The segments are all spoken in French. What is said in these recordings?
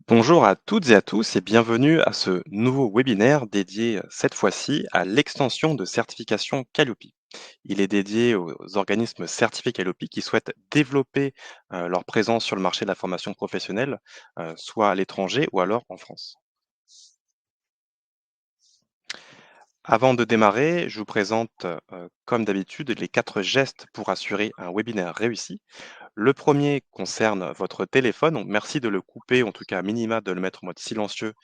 Bonjour à toutes et à tous et bienvenue à ce nouveau webinaire dédié cette fois-ci à l'extension de certification Calliope. Il est dédié aux organismes certifiés Calliope qui souhaitent développer leur présence sur le marché de la formation professionnelle, soit à l'étranger ou alors en France. Avant de démarrer, je vous présente comme d'habitude les 4 gestes pour assurer un webinaire réussi. Le premier concerne votre téléphone, donc merci de le couper, en tout cas à minima de le mettre en mode silencieux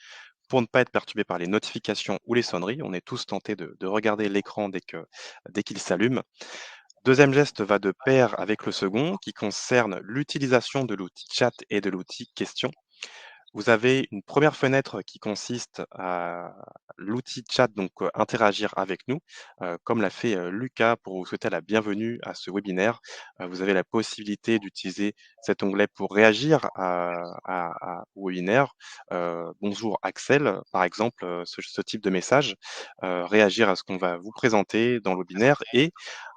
pour ne pas être perturbé par les notifications ou les sonneries. On est tous tentés de regarder l'écran dès qu'il s'allume. Deuxième geste va de pair avec le second qui concerne l'utilisation de l'outil chat et de l'outil question. Vous avez une première fenêtre qui consiste à l'outil chat, donc interagir avec nous, comme l'a fait Lucas pour vous souhaiter la bienvenue à ce webinaire. Vous avez la possibilité d'utiliser cet onglet pour réagir au webinaire. Bonjour Axel, par exemple, ce type de message, réagir à ce qu'on va vous présenter dans le webinaire et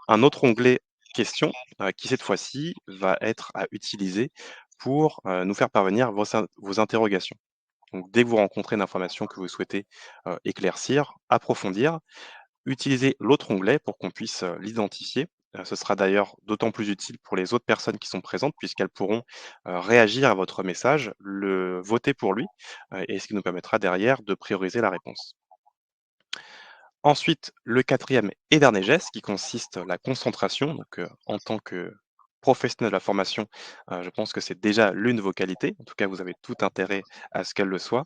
un autre onglet questions qui cette fois-ci va être à utiliser pour nous faire parvenir vos interrogations. Donc, dès que vous rencontrez une information que vous souhaitez éclaircir, approfondir, utilisez l'autre onglet pour qu'on puisse l'identifier. Ce sera d'ailleurs d'autant plus utile pour les autres personnes qui sont présentes puisqu'elles pourront réagir à votre message, le voter pour lui, et ce qui nous permettra derrière de prioriser la réponse. Ensuite, le quatrième et dernier geste qui consiste la concentration. Donc, en tant que professionnel de la formation, je pense que c'est déjà l'une de vos qualités. En tout cas, vous avez tout intérêt à ce qu'elle le soit.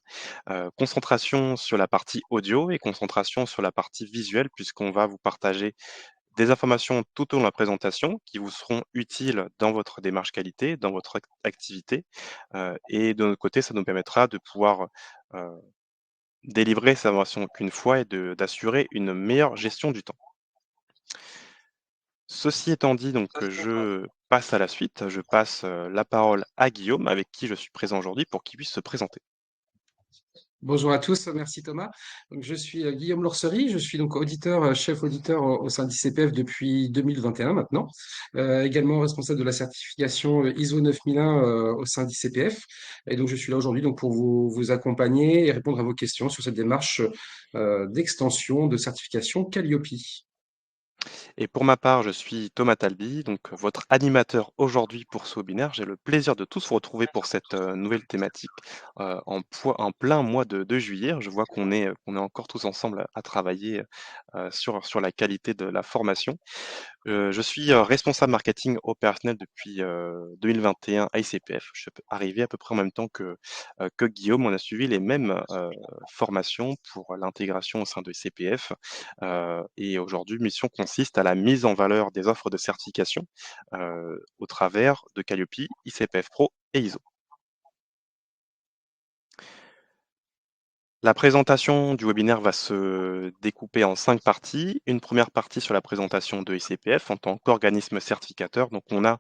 Concentration sur la partie audio et concentration sur la partie visuelle puisqu'on va vous partager des informations tout au long de la présentation qui vous seront utiles dans votre démarche qualité, dans votre activité. Et de notre côté, ça nous permettra de pouvoir, heu, délivrer ces informations qu'une fois et d'assurer une meilleure gestion du temps. Ceci étant dit, donc, je passe à la suite. Je passe, la parole à Guillaume avec qui je suis présent aujourd'hui pour qu'il puisse se présenter. Bonjour à tous, merci Thomas. Donc, je suis Guillaume Lorcerie, je suis donc auditeur, chef auditeur au sein d'ICPF depuis 2021 maintenant, également responsable de la certification ISO 9001 au sein d'ICPF. Et donc je suis là aujourd'hui donc pour vous accompagner et répondre à vos questions sur cette démarche d'extension de certification Calliope. Et pour ma part, je suis Thomas Talby, donc votre animateur aujourd'hui pour ce webinaire. J'ai le plaisir de tous vous retrouver pour cette, nouvelle thématique, en plein mois de juillet. Je vois qu'on est encore tous ensemble à travailler, sur la qualité de la formation. Je suis, responsable marketing opérationnel depuis, 2021 à ICPF. Je suis arrivé à peu près en même temps que Guillaume. On a suivi les mêmes, formations pour l'intégration au sein de ICPF, et aujourd'hui, mission consiste à la mise en valeur des offres de certification, au travers de Calliope, ICPF Pro et ISO. La présentation du webinaire va se découper en 5 parties. Une première partie sur la présentation de ICPF en tant qu'organisme certificateur. Donc on a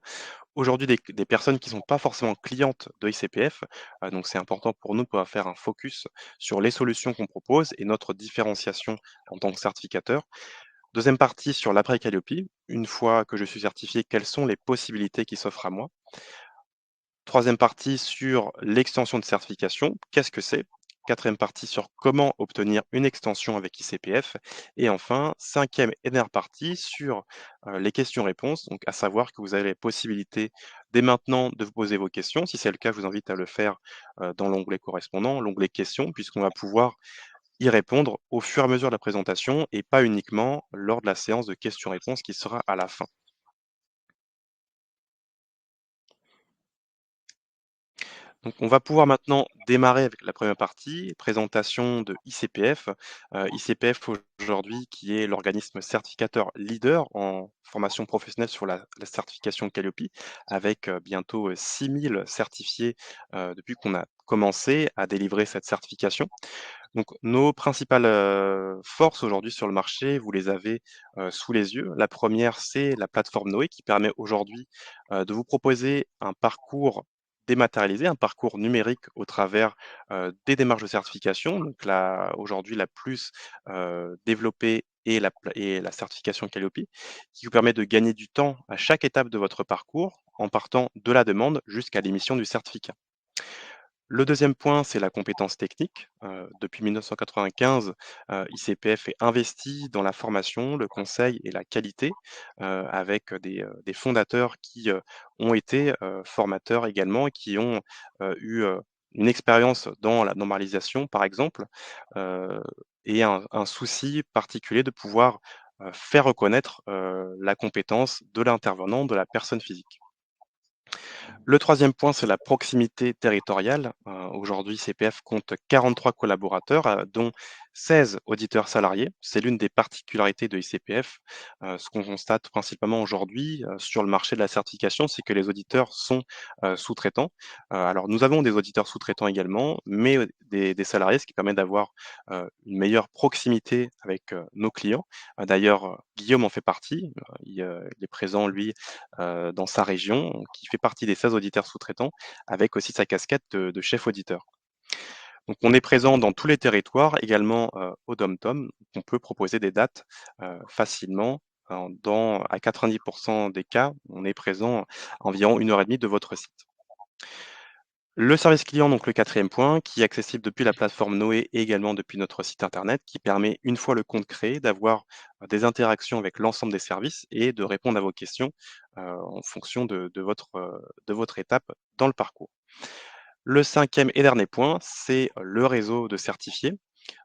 aujourd'hui des personnes qui ne sont pas forcément clientes de ICPF, donc c'est important pour nous de pouvoir faire un focus sur les solutions qu'on propose et notre différenciation en tant que certificateur. Deuxième partie sur l'après Calliope. Une fois que je suis certifié, quelles sont les possibilités qui s'offrent à moi? Troisième partie sur l'extension de certification. Qu'est-ce que c'est? Quatrième partie sur comment obtenir une extension avec ICPF. Et enfin, cinquième et dernière partie sur les questions-réponses. Donc, à savoir que vous avez la possibilité dès maintenant de vous poser vos questions. Si c'est le cas, je vous invite à le faire dans l'onglet correspondant, l'onglet questions, puisqu'on va pouvoir y répondre au fur et à mesure de la présentation et pas uniquement lors de la séance de questions-réponses qui sera à la fin. Donc, on va pouvoir maintenant démarrer avec la première partie, présentation de ICPF. ICPF aujourd'hui qui est l'organisme certificateur leader en formation professionnelle sur la certification Calliope avec, bientôt, 6 000 certifiés, depuis qu'on a commencé à délivrer cette certification. Donc nos principales, forces aujourd'hui sur le marché, vous les avez, sous les yeux. La première, c'est la plateforme Noé qui permet aujourd'hui, de vous proposer un parcours dématérialisé, un parcours numérique au travers, des démarches de certification. Donc là, aujourd'hui, la plus, développée est la certification Calliope, qui vous permet de gagner du temps à chaque étape de votre parcours, en partant de la demande jusqu'à l'émission du certificat. Le deuxième point, c'est la compétence technique. Depuis 1995, ICPF est investi dans la formation, le conseil et la qualité, avec des fondateurs qui, ont été, formateurs également et qui ont, eu, une expérience dans la normalisation, par exemple, heu et un souci particulier de pouvoir, faire reconnaître, la compétence de l'intervenant, de la personne physique. Le troisième point, c'est la proximité territoriale. Aujourd'hui, CPF compte 43 collaborateurs, dont 16 auditeurs salariés. C'est l'une des particularités de ICPF. Ce qu'on constate principalement aujourd'hui, sur le marché de la certification, c'est que les auditeurs sont, sous-traitants. Alors nous avons des auditeurs sous-traitants également, mais, des salariés, ce qui permet d'avoir, une meilleure proximité avec, nos clients. D'ailleurs, Guillaume en fait partie. Il est présent lui, dans sa région, qui fait partie des 16 auditeurs sous-traitants, avec aussi sa casquette de chef auditeur. Donc on est présent dans tous les territoires, également, au DOM-TOM. On peut proposer des dates, facilement. À 90 des cas, on est présent à environ 1 heure et demie de votre site. Le service client, donc le quatrième point, qui est accessible depuis la plateforme Noé et également depuis notre site internet, qui permet, une fois le compte créé, d'avoir des interactions avec l'ensemble des services et de répondre à vos questions en fonction de votre étape dans le parcours. Le cinquième et dernier point, c'est le réseau de certifiés.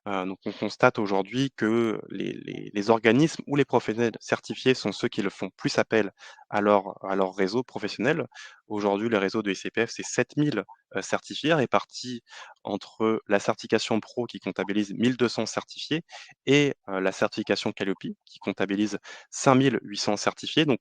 Donc on constate aujourd'hui que les organismes ou les professionnels certifiés sont ceux qui le font plus appel à leur réseau professionnel. Aujourd'hui, le réseau de ICPF, c'est 7 000 certifiés répartis entre la certification pro qui comptabilise 1 200 certifiés et la certification Calliope qui comptabilise 5 800 certifiés. Donc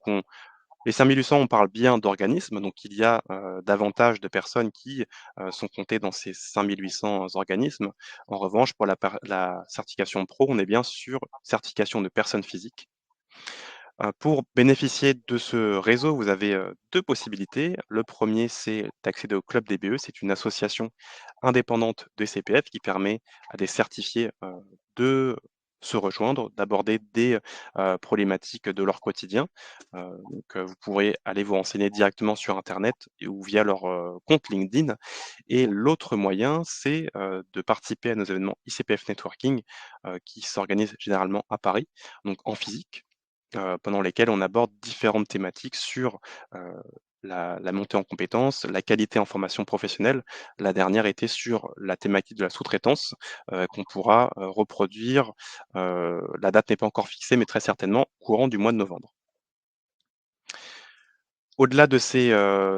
les 5 800, on parle bien d'organismes, donc il y a, davantage de personnes qui, sont comptées dans ces 5 800 organismes. En revanche, pour la certification pro, on est bien sur certification de personnes physiques. Pour bénéficier de ce réseau, vous avez, 2 possibilités. Le premier, c'est d'accéder au club DBE. C'est une association indépendante de CPF qui permet à des certifiés, de se rejoindre, d'aborder des, problématiques de leur quotidien. Vous pourrez aller vous renseigner directement sur internet ou via leur, compte LinkedIn. Et l'autre moyen, c'est, de participer à nos événements ICPF Networking, qui s'organisent généralement à Paris, donc en physique, pendant lesquels on aborde différentes thématiques sur, heu, la montée en compétences, la qualité en formation professionnelle. La dernière était sur la thématique de la sous-traitance, qu'on pourra, reproduire, la date n'est pas encore fixée, mais très certainement courant du mois de novembre. Au-delà de ces,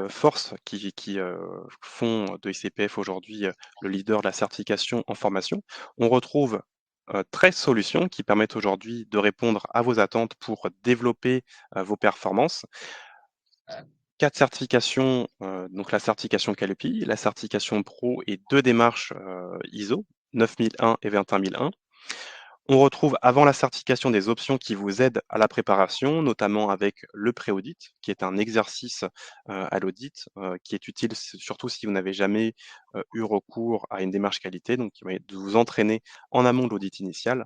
forces qui font de ICPF aujourd'hui, le leader de la certification en formation, on retrouve, 13 solutions qui permettent aujourd'hui de répondre à vos attentes pour développer, vos performances. 4 certifications, donc la certification Calliope, la certification pro et 2 démarches, ISO 9001 et 21001. On retrouve avant la certification des options qui vous aident à la préparation, notamment avec le pré-audit, qui est un exercice, à l'audit, qui est utile surtout si vous n'avez jamais, eu recours à une démarche qualité, donc qui va être de vous entraîner en amont de l'audit initial.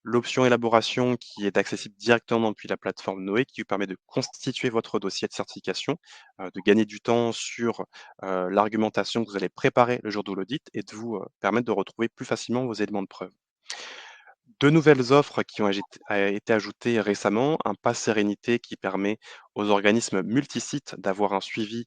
L'option élaboration qui est accessible directement depuis la plateforme Noé, qui vous permet de constituer votre dossier de certification, de gagner du temps sur, l'argumentation que vous allez préparer le jour de l'audit et de vous, permettre de retrouver plus facilement vos éléments de preuve. 2 nouvelles offres qui ont été ajoutées récemment, un pass sérénité qui permet aux organismes multisites d'avoir un suivi,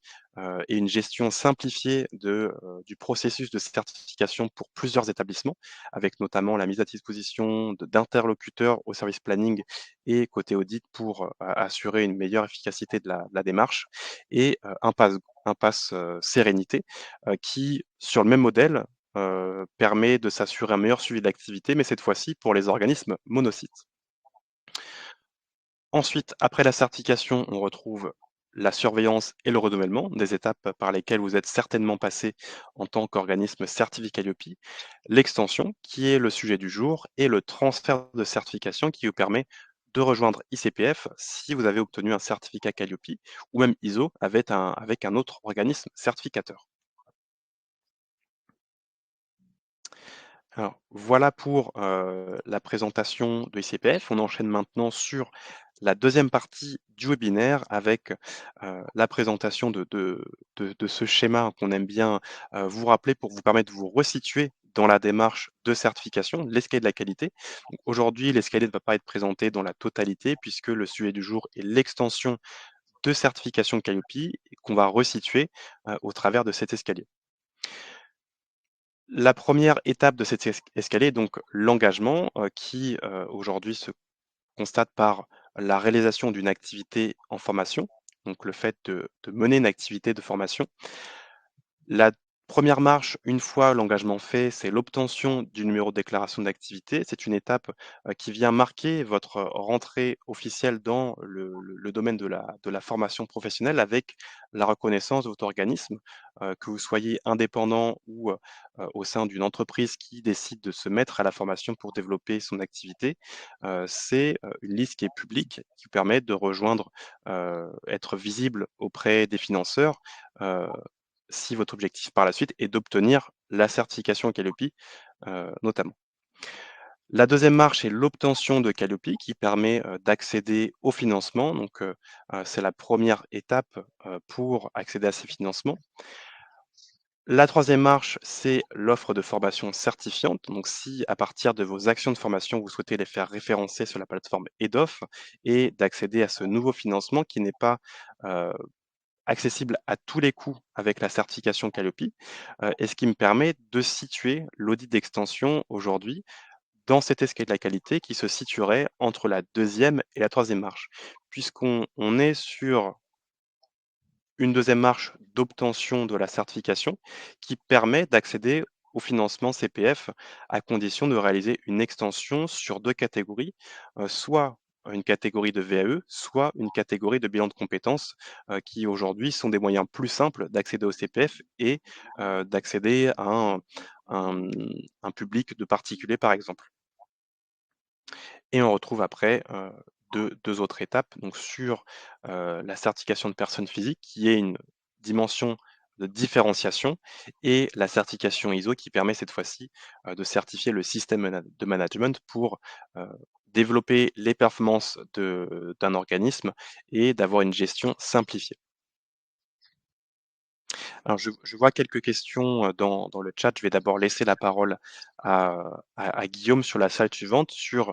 et une gestion simplifiée du processus de certification pour plusieurs établissements, avec notamment la mise à disposition d'interlocuteurs au service planning et côté audit pour, assurer une meilleure efficacité de la démarche et un pass, sérénité, qui, sur le même modèle, permet de s'assurer un meilleur suivi d'activité, mais cette fois-ci pour les organismes monocytes. Ensuite, après la certification, on retrouve la surveillance et le renouvellement, des étapes par lesquelles vous êtes certainement passé en tant qu'organisme certifié Calliope, l'extension, qui est le sujet du jour, et le transfert de certification qui vous permet de rejoindre ICPF si vous avez obtenu un certificat Calliope ou même ISO avec un autre organisme certificateur. Alors, voilà pour, la présentation de ICPF. On enchaîne maintenant sur la deuxième partie du webinaire avec la présentation de ce schéma qu'on aime bien vous rappeler pour vous permettre de vous resituer dans la démarche de certification, l'escalier de la qualité. Donc, aujourd'hui, l'escalier ne va pas être présenté dans la totalité puisque le sujet du jour est l'extension de certification Calliope qu'on va resituer au travers de cet escalier. La première étape de cet escalier est donc l'engagement qui aujourd'hui se constate par la réalisation d'une activité en formation, donc le fait de mener une activité de formation. La première marche, une fois l'engagement fait, c'est l'obtention du numéro de déclaration d'activité. C'est une étape qui vient marquer votre rentrée officielle dans le domaine de la formation professionnelle avec la reconnaissance de votre organisme, que vous soyez indépendant ou au sein d'une entreprise qui décide de se mettre à la formation pour développer son activité. C'est une liste qui est publique, qui vous permet de rejoindre, être visible auprès des financeurs, euh, si votre objectif par la suite est d'obtenir la certification Calliope, notamment. La deuxième marche est l'obtention de Calliope qui permet d'accéder au financement. Donc, c'est la première étape pour accéder à ces financements. La troisième marche, c'est l'offre de formation certifiante. Donc, si à partir de vos actions de formation, vous souhaitez les faire référencer sur la plateforme EDOF et d'accéder à ce nouveau financement qui n'est pas accessible à tous les coups avec la certification Calliope, et ce qui me permet de situer l'audit d'extension aujourd'hui dans cet escalier de la qualité qui se situerait entre la deuxième et la troisième marche. Puisqu'on est sur une deuxième marche d'obtention de la certification qui permet d'accéder au financement CPF à condition de réaliser une extension sur deux catégories, soit une catégorie de VAE, soit une catégorie de bilan de compétences, qui aujourd'hui sont des moyens plus simples d'accéder au CPF et d'accéder à un, un public de particuliers, par exemple. Et on retrouve après deux autres étapes donc sur la certification de personnes physiques qui est une dimension de différenciation et la certification ISO qui permet cette fois-ci de certifier le système de management pour développer les performances d'un organisme et d'avoir une gestion simplifiée. Alors, je vois quelques questions dans le chat. Je vais d'abord laisser la parole à Guillaume sur la salle suivante, sur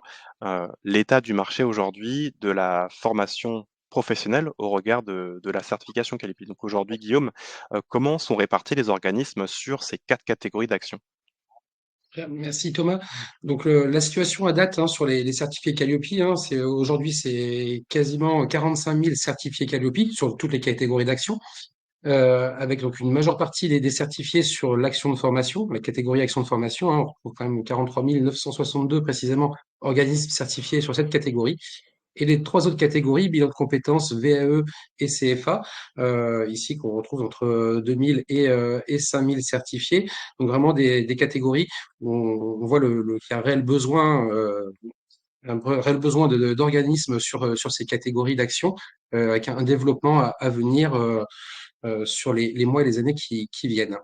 l'état du marché aujourd'hui de la formation professionnelle au regard de la certification Calliope. Donc aujourd'hui, Guillaume, comment sont répartis les organismes sur ces quatre catégories d'actions? Merci Thomas. Donc la situation à date hein, sur les certifiés Calliope, hein, c'est aujourd'hui c'est quasiment 45 000 certifiés Calliope sur toutes les catégories d'actions, avec donc une majeure partie des certifiés sur l'action de formation, la catégorie action de formation. Hein, on retrouve quand même 43 962 précisément organismes certifiés sur cette catégorie. Et les trois autres catégories, bilan de compétences, VAE et CFA, ici qu'on retrouve entre 2000 et 5000 certifiés. Donc vraiment des catégories où on voit qu'il y a un réel besoin, d'organismes sur ces catégories d'actions, avec un développement à venir sur les mois et les années qui viennent.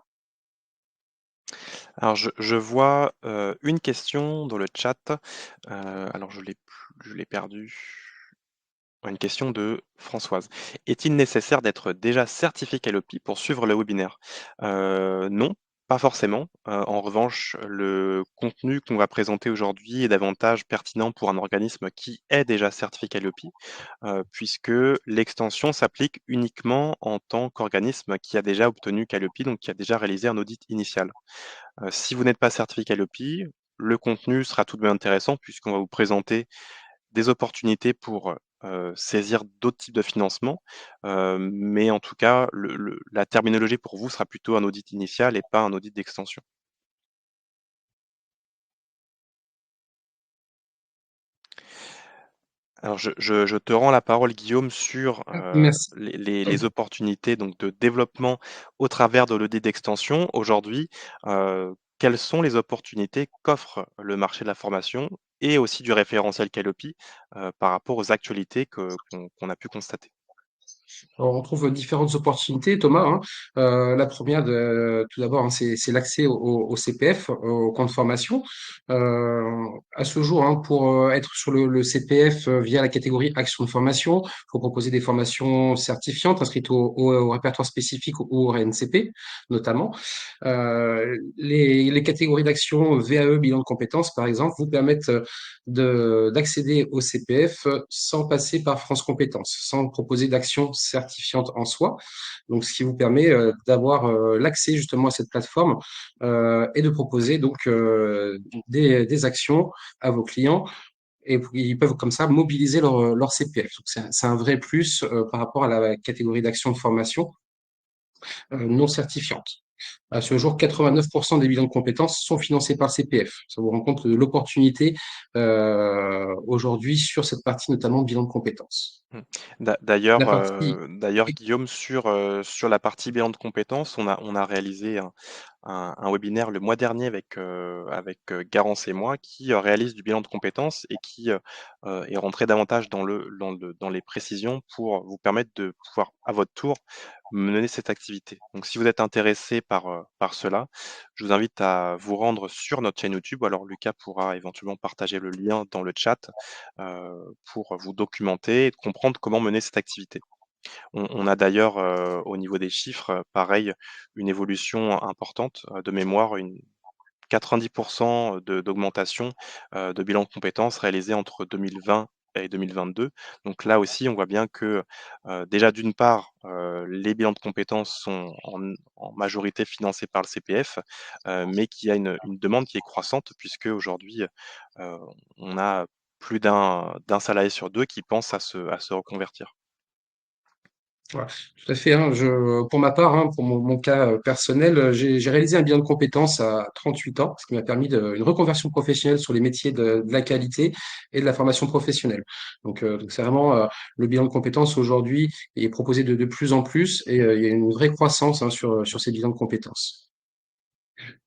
Alors je vois une question dans le chat. Alors je l'ai perdu. Une question de Françoise. Est-il nécessaire d'être déjà certifié Calliope pour suivre le webinaire? Non, pas forcément. En revanche, le contenu qu'on va présenter aujourd'hui est davantage pertinent pour un organisme qui est déjà certifié Calliope, puisque l'extension s'applique uniquement en tant qu'organisme qui a déjà obtenu Calliope, donc qui a déjà réalisé un audit initial. Si vous n'êtes pas certifié Calliope, le contenu sera tout de même intéressant puisqu'on va vous présenter des opportunités pour saisir d'autres types de financement. Mais en tout cas, la terminologie pour vous sera plutôt un audit initial et pas un audit d'extension. Alors je te rends la parole Guillaume sur, Merci. les opportunités donc de développement au travers de l'audit d'extension. Aujourd'hui, quelles sont les opportunités qu'offre le marché de la formation et aussi du référentiel Calliope, par rapport aux actualités qu'on a pu constater? Alors, on trouve différentes opportunités, Thomas, hein. La première, tout d'abord, hein, c'est l'accès au CPF, au compte formation. À ce jour, hein, pour être sur le CPF via la catégorie action de formation, il faut proposer des formations certifiantes inscrites au répertoire spécifique ou au RNCP, notamment. Les catégories d'action VAE, bilan de compétences, par exemple, vous permettent d'accéder au CPF sans passer par France Compétences, sans proposer d'action certifiante en soi. Donc, ce qui vous permet d'avoir l'accès justement à cette plateforme et de proposer donc des actions à vos clients et ils peuvent comme ça mobiliser leur CPF. Donc, c'est un vrai plus par rapport à la catégorie d'action de formation non certifiante. À ce jour, 89% des bilans de compétences sont financés par le CPF. Ça vous rend compte de l'opportunité aujourd'hui sur cette partie, notamment bilan de compétences. Mmh. La partie, D'ailleurs Guillaume sur la partie bilan de compétences, on a réalisé un webinaire le mois dernier avec Garance et moi qui, réalise du bilan de compétences et qui, est rentré davantage dans les précisions pour vous permettre de pouvoir, à votre tour, mener cette activité. Donc si vous êtes intéressé par cela, je vous invite à vous rendre sur notre chaîne YouTube. Alors Lucas pourra éventuellement partager le lien dans le chat, pour vous documenter et comprendre comment mener cette activité. On a d'ailleurs, au niveau des chiffres, pareil, une évolution importante, de mémoire, une 90 de d'augmentation, de bilan de compétences réalisé entre 2020 et 2022. Donc là aussi, on voit bien que, déjà d'une part, les bilans de compétences sont en majorité financés par le CPF, mais qu'il y a une demande qui est croissante puisque aujourd'hui, on a plus d'un salarié sur 2 qui pense à se reconvertir. voilà, tout à fait, hein. Pour ma part, hein, pour mon cas personnel, j'ai réalisé un bilan de compétences à 38 ans, ce qui m'a permis une reconversion professionnelle sur les métiers de la qualité et de la formation professionnelle. Donc c'est vraiment le bilan de compétences aujourd'hui est proposé de plus en plus et il y a une vraie croissance hein, sur ces bilans de compétences.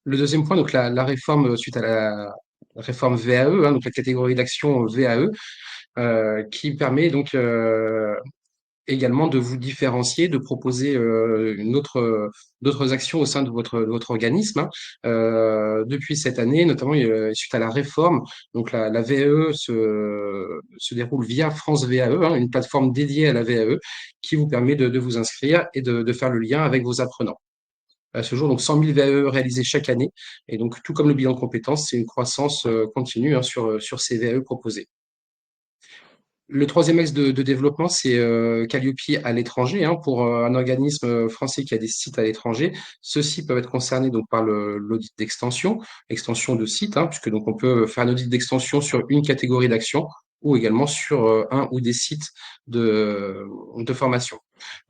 Le deuxième point, donc la réforme suite à la réforme VAE, hein, donc la catégorie d'action VAE, qui permet donc également de vous différencier, de proposer d'autres actions au sein de votre organisme, hein. Depuis cette année, notamment suite à la réforme, donc la VAE se déroule via France VAE, hein, une plateforme dédiée à la VAE qui vous permet de vous inscrire et de faire le lien avec vos apprenants. À ce jour, donc 100 000 VAE réalisés chaque année. Et donc, tout comme le bilan de compétences, c'est une croissance continue hein, sur ces VAE proposés. Le troisième axe de développement, c'est Calliope à l'étranger, hein, pour un organisme français qui a des sites à l'étranger. Ceux-ci peuvent être concernés donc par l'audit d'extension, extension de site, hein, puisque donc on peut faire un audit d'extension sur une catégorie d'action ou également sur un ou des sites de formation.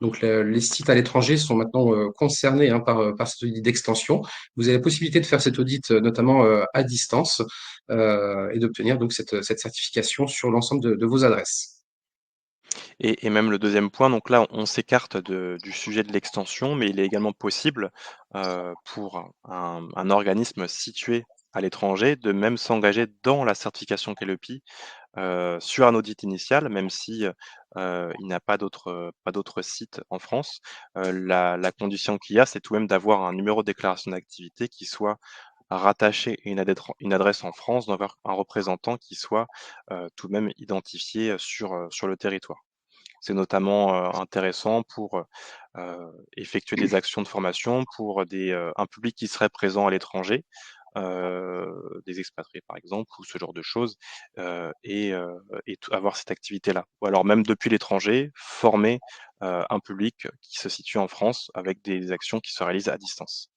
Donc les sites à l'étranger sont maintenant concernés hein, par cet audit d'extension. Vous avez la possibilité de faire cet audit notamment à distance et d'obtenir donc cette certification sur l'ensemble de vos adresses. Et même le deuxième point, donc là, on s'écarte du sujet de l'extension, mais il est également possible, pour un organisme situé à l'étranger de même s'engager dans la certification Calliope, sur un audit initial, même si, il n'a pas d'autres sites en France. La condition qu'il y a, c'est tout de même d'avoir un numéro de déclaration d'activité qui soit rattaché à une adresse en France, d'avoir un représentant qui soit, tout de même identifié, sur le territoire. C'est notamment, intéressant pour, effectuer des actions de formation pour un public qui serait présent à l'étranger, des expatriés par exemple ou ce genre de choses, et avoir cette activité-là. Ou alors même depuis l'étranger, former, un public qui se situe en France avec des actions qui se réalisent à distance.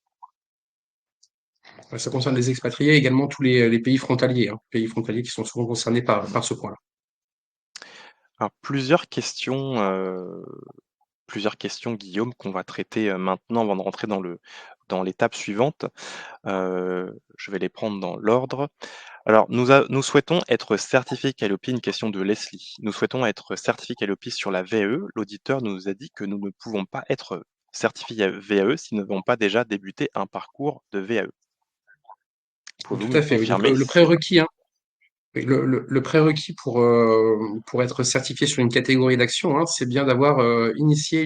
Ça concerne les expatriés et également tous les pays frontaliers, hein, pays frontaliers qui sont souvent concernés par ce point-là. Alors plusieurs questions Guillaume qu'on va traiter, maintenant avant de rentrer dans l'étape suivante. Je vais les prendre dans l'ordre. Alors, nous souhaitons être certifiés Calliope, une question de Leslie. Nous souhaitons être certifiés Calliope sur la VAE. L'auditeur nous a dit que nous ne pouvons pas être certifiés VAE si nous n'avons pas déjà débuté un parcours de VAE. Pouvez-vous Tout me à fait, oui. Donc confirmer le si c'est le cas? prérequis, hein, Oui, le prérequis pour être certifié sur une catégorie d'action, hein, c'est bien d'avoir initié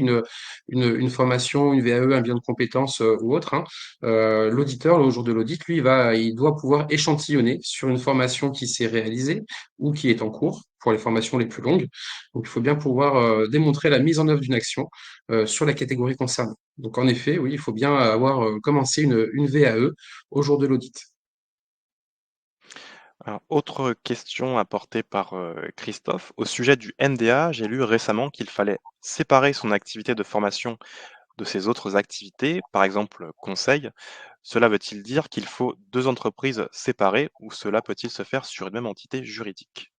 une formation, une VAE, un bilan de compétences ou autre, hein. L'auditeur, au jour de l'audit, lui, il doit pouvoir échantillonner sur une formation qui s'est réalisée ou qui est en cours pour les formations les plus longues. Donc, il faut bien pouvoir démontrer la mise en œuvre d'une action sur la catégorie concernée. Donc, en effet, oui, il faut bien avoir commencé une VAE au jour de l'audit. Alors, autre question apportée par Christophe. Au sujet du NDA, j'ai lu récemment qu'il fallait séparer son activité de formation de ses autres activités, par exemple conseil. Cela veut-il dire qu'il faut deux entreprises séparées ou cela peut-il se faire sur une même entité juridique?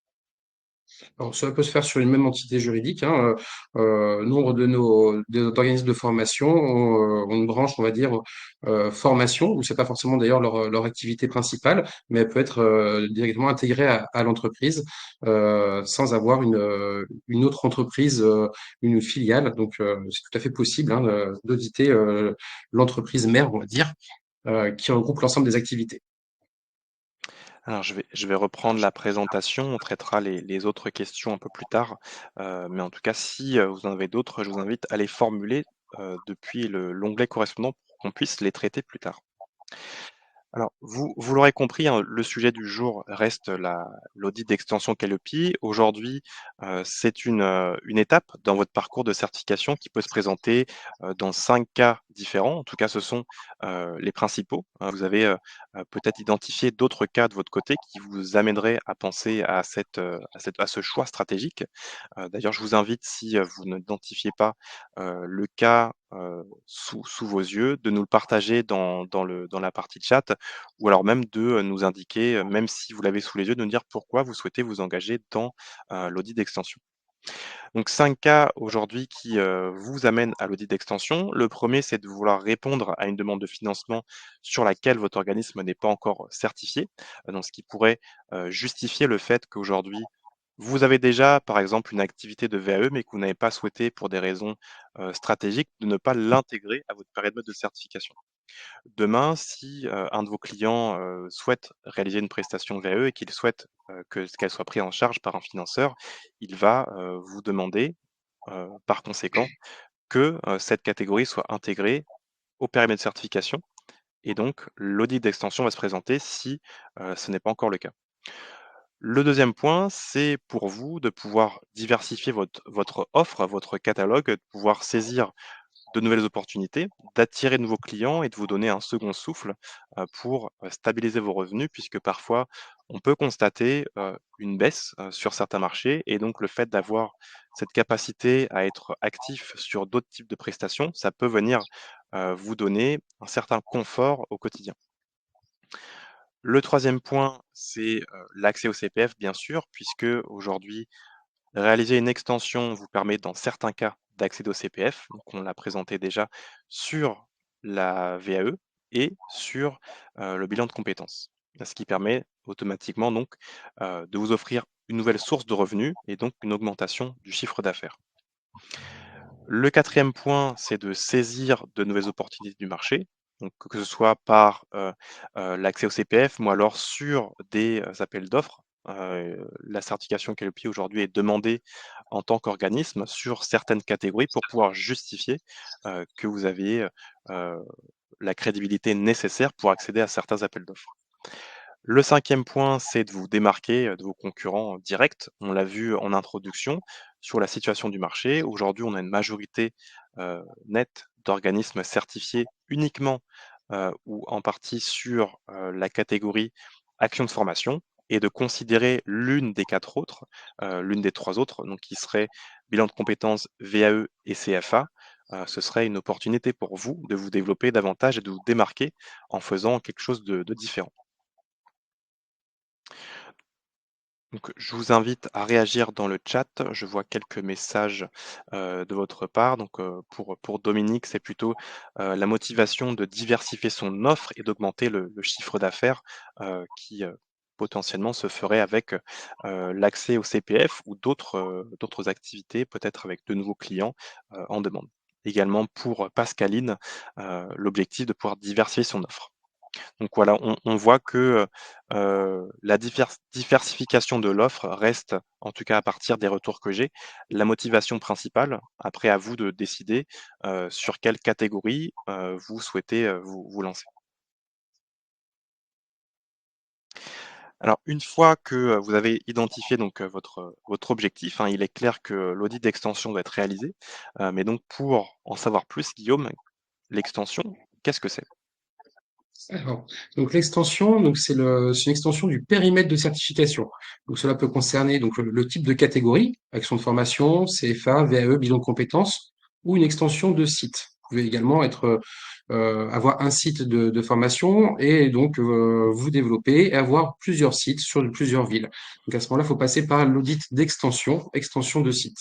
Alors, cela peut se faire sur une même entité juridique, hein. Nombre d'organismes de formation ont une branche, on va dire, formation, où c'est pas forcément d'ailleurs leur activité principale, mais elle peut être directement intégrée à l'entreprise sans avoir une autre entreprise, une filiale. Donc, c'est tout à fait possible, hein, d'auditer l'entreprise mère, on va dire, qui regroupe l'ensemble des activités. Alors je vais reprendre la présentation, on traitera les autres questions un peu plus tard, mais en tout cas si, vous en avez d'autres, je vous invite à les formuler, depuis l'onglet correspondant pour qu'on puisse les traiter plus tard. Alors, vous l'aurez compris, hein, le sujet du jour reste l'audit d'extension Calliope. Aujourd'hui, c'est une étape dans votre parcours de certification qui peut se présenter dans 5 cas différents. En tout cas, ce sont les principaux. Vous avez peut-être identifié d'autres cas de votre côté qui vous amèneraient à penser à ce choix stratégique. D'ailleurs, je vous invite, si vous n'identifiez pas le cas sous vos yeux, de nous le partager dans la partie chat ou alors même de nous indiquer, même si vous l'avez sous les yeux, de nous dire pourquoi vous souhaitez vous engager dans l'audit d'extension. Donc 5 cas aujourd'hui qui vous amènent à l'audit d'extension. Le premier, c'est de vouloir répondre à une demande de financement sur laquelle votre organisme n'est pas encore certifié, donc ce qui pourrait justifier le fait qu'aujourd'hui, vous avez déjà, par exemple, une activité de VAE, mais que vous n'avez pas souhaité, pour des raisons stratégiques, de ne pas l'intégrer à votre périmètre de certification. Demain, si un de vos clients souhaite réaliser une prestation VAE et qu'il souhaite qu'elle soit prise en charge par un financeur, il va vous demander, par conséquent, que cette catégorie soit intégrée au périmètre de certification et donc l'audit d'extension va se présenter si ce n'est pas encore le cas. Le deuxième point, c'est pour vous de pouvoir diversifier votre offre, votre catalogue, de pouvoir saisir de nouvelles opportunités, d'attirer de nouveaux clients et de vous donner un second souffle, pour, stabiliser vos revenus puisque parfois on peut constater, une baisse, sur certains marchés et donc le fait d'avoir cette capacité à être actif sur d'autres types de prestations, ça peut venir, vous donner un certain confort au quotidien. Le troisième point, c'est, l'accès au CPF bien sûr, puisque aujourd'hui réaliser une extension vous permet dans certains cas d'accéder au CPF, donc on l'a présenté déjà sur la VAE et sur le bilan de compétences. Ce qui permet automatiquement donc de vous offrir une nouvelle source de revenus et donc une augmentation du chiffre d'affaires. Le quatrième point, c'est de saisir de nouvelles opportunités du marché, donc que ce soit par l'accès au CPF ou alors sur des appels d'offres. La certification Calliope aujourd'hui est demandée en tant qu'organisme sur certaines catégories pour pouvoir justifier que vous avez la crédibilité nécessaire pour accéder à certains appels d'offres. Le cinquième point, c'est de vous démarquer, de vos concurrents directs. On l'a vu en introduction sur la situation du marché. Aujourd'hui, on a une majorité, nette d'organismes certifiés uniquement, ou en partie sur, la catégorie actions de formation et de considérer l'une des 4 autres, l'une des 3 autres, donc qui serait bilan de compétences, VAE et CFA, ce serait une opportunité pour vous de vous développer davantage et de vous démarquer en faisant quelque chose de différent. Donc, je vous invite à réagir dans le chat. Je vois quelques messages de votre part. Donc, pour Dominique, c'est plutôt la motivation de diversifier son offre et d'augmenter le chiffre d'affaires qui potentiellement se ferait avec l'accès au CPF ou d'autres activités, peut-être avec de nouveaux clients en demande. Également pour Pascaline, l'objectif de pouvoir diversifier son offre. Donc voilà, on voit que, la diversification de l'offre reste, en tout cas à partir des retours que j'ai, la motivation principale. Après à vous de décider, sur quelle catégorie, vous souhaitez, vous lancer. Alors une fois que, vous avez identifié donc, votre objectif, hein, il est clair que l'audit d'extension doit être réalisé. Mais donc pour en savoir plus, Guillaume, l'extension, qu'est-ce que c'est? Alors, donc l'extension, donc c'est une extension du périmètre de certification. Donc cela peut concerner donc le type de catégorie, action de formation, CFA, VAE, bilan de compétences, ou une extension de site. Vous pouvez également avoir un site de formation et donc vous développer et avoir plusieurs sites sur plusieurs villes. Donc à ce moment-là, il faut passer par l'audit d'extension, extension de site.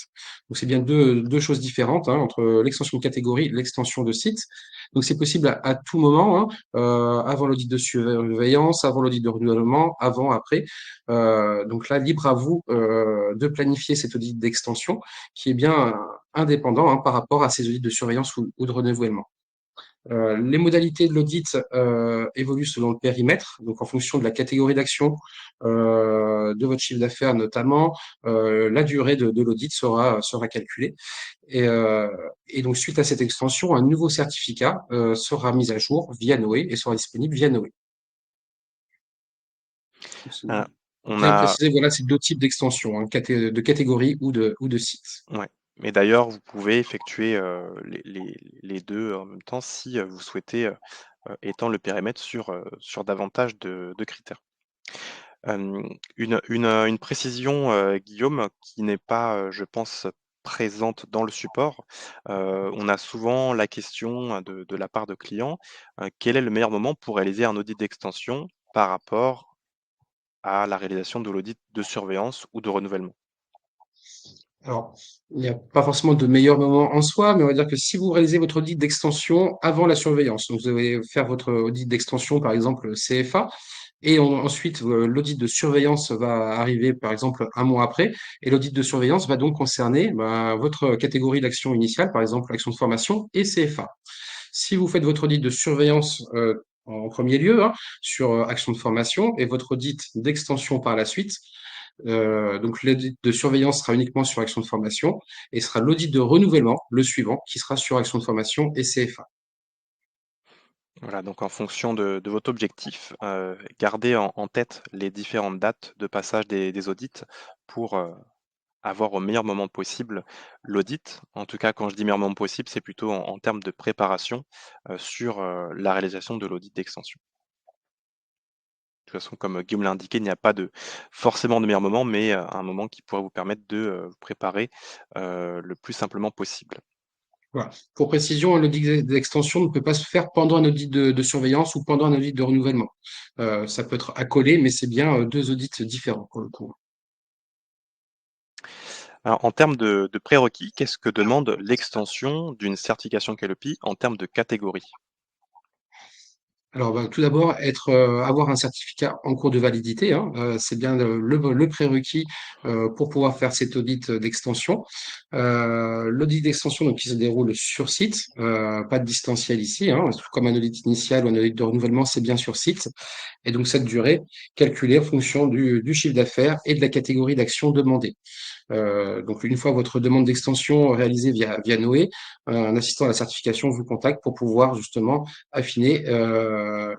Donc c'est bien deux choses différentes hein, entre l'extension de catégorie et l'extension de site. Donc c'est possible à tout moment, hein, avant l'audit de surveillance, avant l'audit de renouvellement, avant, après. Donc là, libre à vous de planifier cet audit d'extension qui est bien indépendant hein, par rapport à ces audits de surveillance ou de renouvellement. Les modalités de l'audit évoluent selon le périmètre, donc en fonction de la catégorie d'action, de votre chiffre d'affaires notamment, la durée de l'audit sera calculée. Et donc, suite à cette extension, un nouveau certificat sera mis à jour via Noé et sera disponible via Noé. Heu, on Bien a préciser, voilà, ces deux types d'extensions, hein, de catégorie ou de site. Ouais, mais d'ailleurs, vous pouvez effectuer, les 2 en même temps si, vous souhaitez, étendre le périmètre sur davantage de critères. Une précision, Guillaume, qui n'est pas, je pense, présente dans le support. On a souvent la question, de la part de clients, quel est le meilleur moment pour réaliser un audit d'extension par rapport à la réalisation de l'audit de surveillance ou de renouvellement? Alors, il n'y a pas forcément de meilleur moment en soi, mais on va dire que si vous réalisez votre audit d'extension avant la surveillance, donc vous allez faire votre audit d'extension, par exemple CFA, et ensuite l'audit de surveillance va arriver, par exemple, un mois après, et l'audit de surveillance va donc concerner votre catégorie d'action initiale, par exemple action de formation et CFA. Si vous faites votre audit de surveillance en premier lieu hein, sur action de formation et votre audit d'extension par la suite, donc l'audit de surveillance sera uniquement sur action de formation et sera l'audit de renouvellement, le suivant, qui sera sur action de formation et CFA. Voilà, donc en fonction de votre objectif, gardez en tête les différentes dates de passage des audits pour, avoir au meilleur moment possible l'audit. En tout cas, quand je dis meilleur moment possible, c'est plutôt en termes de préparation, sur, la réalisation de l'audit d'extension. De toute façon, comme Guillaume l'a indiqué, il n'y a pas de forcément de meilleur moment, mais, un moment qui pourrait vous permettre de, vous préparer, le plus simplement possible. Voilà. Pour précision, l'audit d'extension ne peut pas se faire pendant un audit de surveillance ou pendant un audit de renouvellement. Ça peut être accolé, mais c'est bien deux audits différents pour le coup. Alors en termes de prérequis, qu'est-ce que demande l'extension d'une certification Canopy en termes de catégorie? Alors, tout d'abord, avoir un certificat en cours de validité, hein, c'est bien le prérequis pour pouvoir faire cet audit d'extension. L'audit d'extension, donc, qui se déroule sur site, pas de distanciel ici, hein, comme un audit initial ou un audit de renouvellement, c'est bien sur site. Et donc, cette durée calculée en fonction du chiffre d'affaires et de la catégorie d'action demandée. Donc, une fois votre demande d'extension réalisée via Noé, un assistant à la certification vous contacte pour pouvoir justement affiner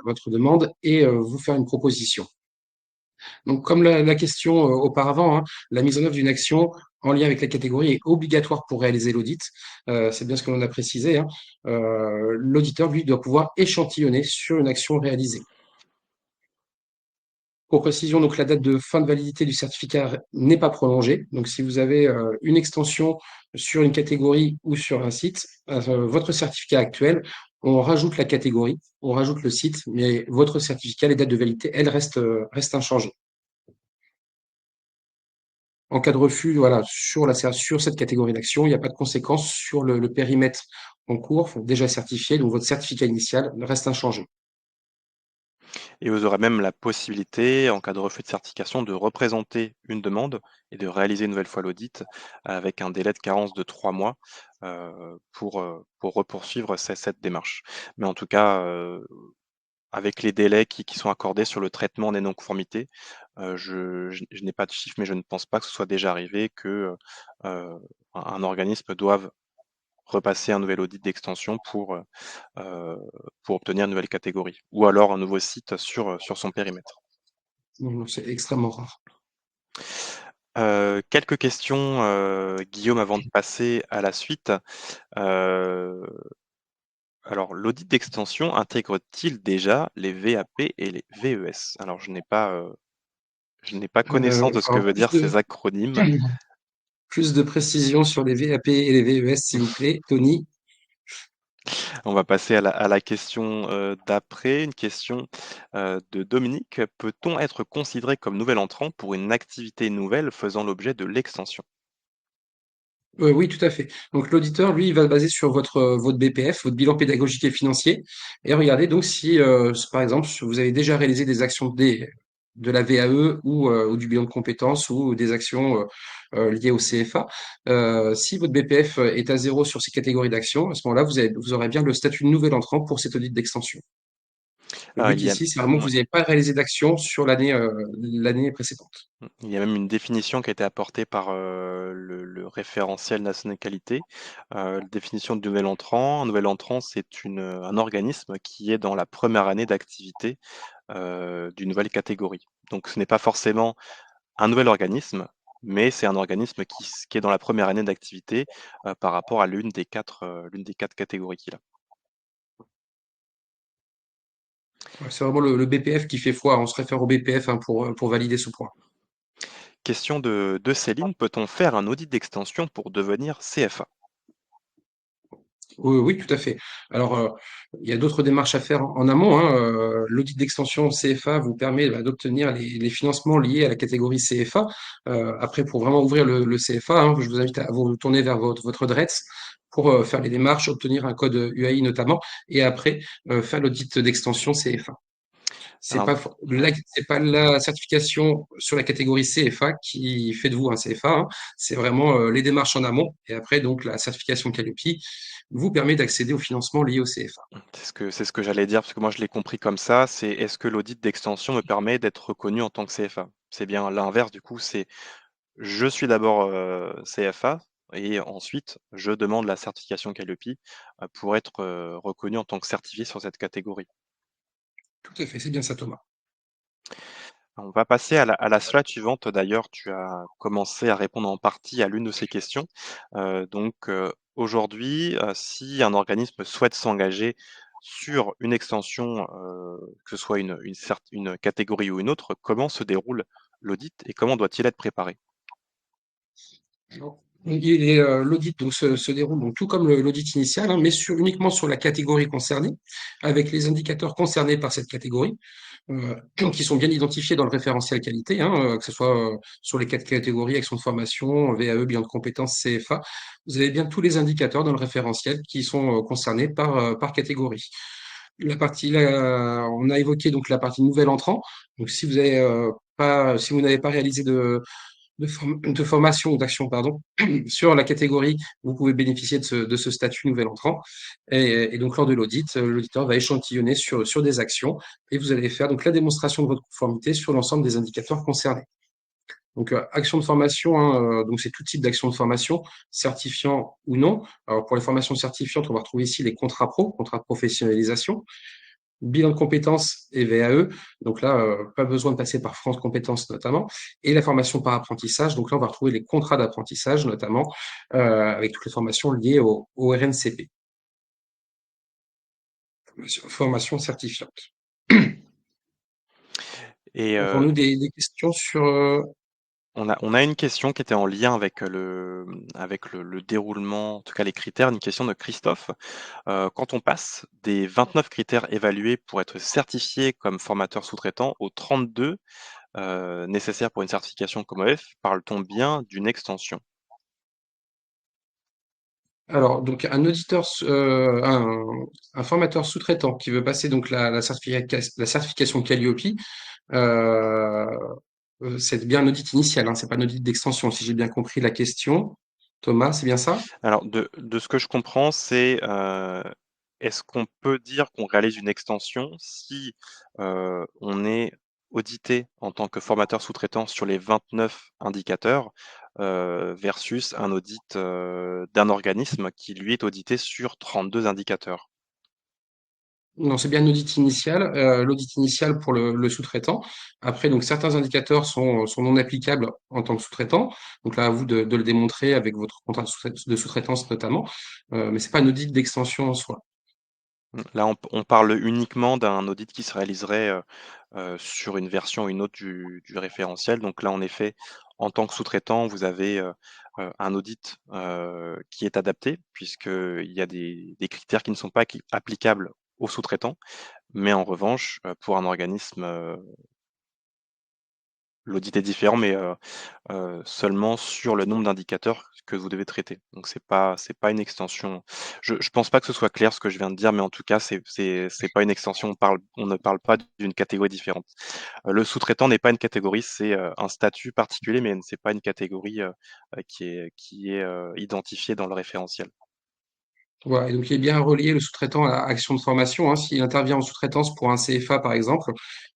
votre demande et vous faire une proposition. Donc, comme la question auparavant, hein, la mise en œuvre d'une action en lien avec la catégorie est obligatoire pour réaliser l'audit. C'est bien ce que l'on a précisé. Hein. L'auditeur, lui, doit pouvoir échantillonner sur une action réalisée. Pour précision, donc la date de fin de validité du certificat n'est pas prolongée. Donc, si vous avez une extension sur une catégorie ou sur un site, votre certificat actuel, on rajoute la catégorie, on rajoute le site, mais votre certificat, les dates de validité, elles restent inchangées. En cas de refus, voilà, sur cette catégorie d'action, il n'y a pas de conséquence sur le périmètre en cours, déjà certifié, donc votre certificat initial reste inchangé. Et vous aurez même la possibilité, en cas de refus de certification, de représenter une demande et de réaliser une nouvelle fois l'audit avec un délai de carence de 3 mois, pour repoursuivre cette démarche. Mais en tout cas, avec les délais qui sont accordés sur le traitement des non-conformités, je n'ai pas de chiffres, mais je ne pense pas que ce soit déjà arrivé que, un organisme doive repasser un nouvel audit d'extension heu, pour obtenir une nouvelle catégorie ou alors un nouveau site sur son périmètre. Non, c'est extrêmement rare. Quelques questions, Guillaume, avant de passer à la suite. Heu, alors l'audit d'extension intègre-t-il déjà les VAP et les VES? Alors je n'ai pas connaissance de ce que Alors veut dire ces acronymes. plus de précisions sur les VAP et les VES, s'il vous plaît, Tony. On va passer à la question, d'après, une question, de Dominique. Peut-on être considéré comme nouvel entrant pour une activité nouvelle faisant l'objet de l'extension? Oui, tout à fait. Donc l'auditeur, lui, il va se baser sur votre BPF, votre bilan pédagogique et financier, et regardez donc si, par exemple, si vous avez déjà réalisé des actions de la VAE ou du bilan de compétences ou des actions liées au CFA. Si votre BPF est à zéro sur ces catégories d'actions, à ce moment-là, vous aurez bien le statut de nouvel entrant pour cet audit d'extension. Le Ah, but ici, c'est vraiment que mmh, vous n'ayez pas réalisé d'actions sur l'année précédente. il y a même une définition qui a été apportée par, le référentiel national qualité. Définition de nouvel entrant. Un nouvel entrant, c'est un organisme qui est dans la première année d'activité, d'une nouvelle catégorie. Donc ce n'est pas forcément un nouvel organisme, mais c'est un organisme qui est dans la première année d'activité, par rapport à l'une des 4 catégories qu'il a. Ouais, c'est vraiment le BPF qui fait foi. On se réfère au BPF hein, pour valider ce point. Question de Céline: peut-on faire un audit d'extension pour devenir CFA? Oui, oui, tout à fait. Alors, il y a d'autres démarches à faire en amont, hein. L'audit d'extension CFA vous permet bah, d'obtenir les financements liés à la catégorie CFA. Après, pour vraiment ouvrir le CFA, hein, je vous invite à vous tourner vers votre DRETS pour faire les démarches, obtenir un code UAI notamment, et après faire l'audit d'extension CFA. Alors C'est pas la certification sur la catégorie CFA qui fait de vous un CFA, hein. C'est vraiment les démarches en amont. Et après, donc, la certification Calliope vous permet d'accéder au financement lié au CFA. c'est ce que j'allais dire, parce que moi je l'ai compris comme ça, c'est: est-ce que l'audit d'extension me permet d'être reconnu en tant que CFA? C'est bien l'inverse du coup, c'est je suis d'abord, CFA et ensuite je demande la certification Calliope, pour être, reconnu en tant que certifié sur cette catégorie. Tout à fait, c'est bien ça, Thomas. On va passer à la slide suivante. D'ailleurs, tu as commencé à répondre en partie à l'une de ces questions. Aujourd'hui, si un organisme souhaite s'engager sur une extension, que ce soit une catégorie ou une autre, comment se déroule l'audit et comment doit-il être préparé? Alors, l'audit donc, se déroule donc, tout comme l'audit initial, hein, mais uniquement sur la catégorie concernée, avec les indicateurs concernés par cette catégorie, qui sont bien identifiés dans le référentiel qualité, hein, que ce soit sur les 4 catégories, action de formation, VAE, bilan de compétences, CFA. Vous avez bien tous les indicateurs dans le référentiel qui sont concernés par catégorie. On a évoqué donc la partie nouvel entrant. Donc, si vous n'avez pas réalisé de formation ou d'action, pardon, sur la catégorie, vous pouvez bénéficier de ce statut nouvel entrant. Et donc, lors de l'audit, l'auditeur va échantillonner sur des actions et vous allez faire donc la démonstration de votre conformité sur l'ensemble des indicateurs concernés. Donc, action de formation, hein, donc c'est tout type d'action de formation, certifiant ou non. Alors, pour les formations certifiantes, on va retrouver ici les contrats pro, contrats de professionnalisation, bilan de compétences et VAE. Donc là, pas besoin de passer par France Compétences notamment. Et la formation par apprentissage. Donc là, on va retrouver les contrats d'apprentissage notamment avec toutes les formations liées au RNCP, formation certifiante. Et Avons-nous des questions sur... on a une question qui était en lien avec, avec le déroulement, en tout cas les critères, une question de Christophe. Quand on passe des 29 critères évalués pour être certifié comme formateur sous-traitant aux 32 nécessaires pour une certification comme OF, parle-t-on bien d'une extension? Alors, donc un formateur sous-traitant qui veut passer donc la certification Calliope, euh, c'est bien un audit initial, hein, c'est pas un audit d'extension, si j'ai bien compris la question. Thomas, c'est bien ça? Alors de ce que je comprends, c'est, est-ce qu'on peut dire qu'on réalise une extension si, on est audité en tant que formateur sous-traitant sur les 29 indicateurs, versus un audit, d'un organisme qui lui est audité sur 32 indicateurs? Non, c'est bien l'audit initial pour le sous-traitant. Après, donc certains indicateurs sont non applicables en tant que sous-traitant. Donc là, à vous de le démontrer avec votre contrat de sous-traitance notamment. Mais c'est pas un audit d'extension en soi. Là, on parle uniquement d'un audit qui se réaliserait, sur une version ou une autre du référentiel. Donc là, en effet, en tant que sous-traitant, vous avez, un audit, qui est adapté puisqu'il y a des critères qui ne sont pas applicables aux sous-traitants. Mais en revanche, pour un organisme, l'audit est différent, mais seulement sur le nombre d'indicateurs que vous devez traiter. Donc c'est pas une extension. Je pense pas que ce soit clair ce que je viens de dire, mais en tout cas, c'est pas une extension. On ne parle pas d'une catégorie différente. Le sous-traitant n'est pas une catégorie, c'est, un statut particulier, mais c'est pas une catégorie, qui est identifiée dans le référentiel. Voilà, et donc il est bien relié le sous-traitant à Action de formation, hein. S'il intervient en sous-traitance pour un CFA, par exemple,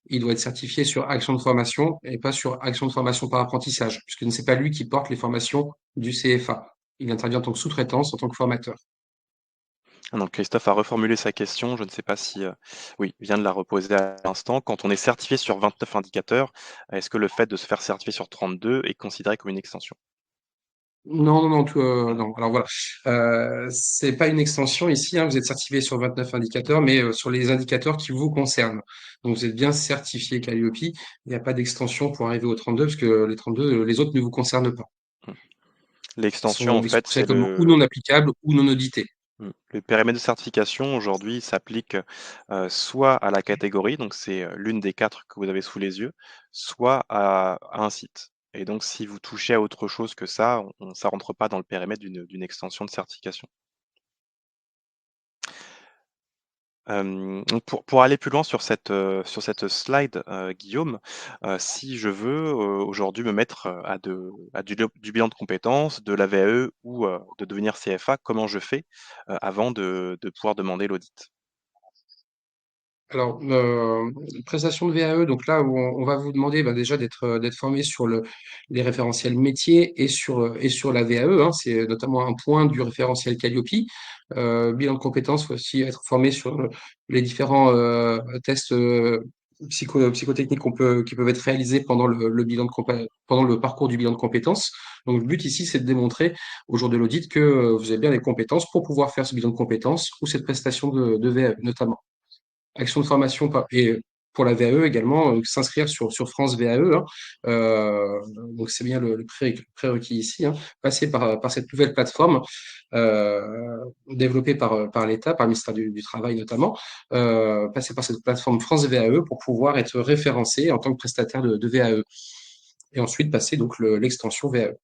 il doit être certifié sur Action de formation et pas sur Action de formation par apprentissage, puisque ce n'est pas lui qui porte les formations du CFA. Il intervient en tant que sous-traitance, en tant que formateur. Ah donc Christophe a reformulé sa question, je ne sais pas si, oui, il vient de la reposer à l'instant. Quand on est certifié sur 29 indicateurs, est-ce que le fait de se faire certifier sur 32 est considéré comme une extension? Non, non, non, Mmh, non. Alors voilà, c'est pas une extension ici, hein. Vous êtes certifié sur 29 indicateurs, mais sur les indicateurs qui vous concernent. Donc vous êtes bien certifié Calliope. Il n'y a pas d'extension pour arriver aux 32, parce que les 32, les autres ne vous concernent pas. mmh. L'extension, en Ils sont fait, considérés comme ou non applicables ou non audités. le périmètre de certification aujourd'hui s'applique, soit à la catégorie, donc c'est, l'une des 4 que vous avez sous les yeux, soit à un site et donc si vous touchez à autre chose que ça, ça rentre pas dans le périmètre d'une extension de certification. Donc pour aller plus loin sur cette slide, Guillaume, si je veux, aujourd'hui me mettre, à du bilan de compétences, de la VAE ou, de devenir CFA, comment je fais, avant de pouvoir demander l'audit? Alors, prestation de VAE, donc là où on va vous demander bah, déjà d'être formé sur les référentiels métiers et sur la VAE, hein, c'est notamment un point du référentiel Calliope. Bilan de compétences, faut aussi être formé sur les différents tests psychotechniques qui peuvent être réalisés pendant pendant le parcours du bilan de compétences. Donc le but ici, c'est de démontrer au jour de l'audit que vous avez bien les compétences pour pouvoir faire ce bilan de compétences ou cette prestation de VAE notamment. Action de formation et pour la VAE également, s'inscrire sur France VAE, hein. Donc c'est bien le prérequis ici, hein. Passer par cette nouvelle plateforme développée par l'État, par le ministère du Travail notamment, passer par cette plateforme France VAE pour pouvoir être référencé en tant que prestataire de VAE. Et ensuite passer donc l'extension VAE.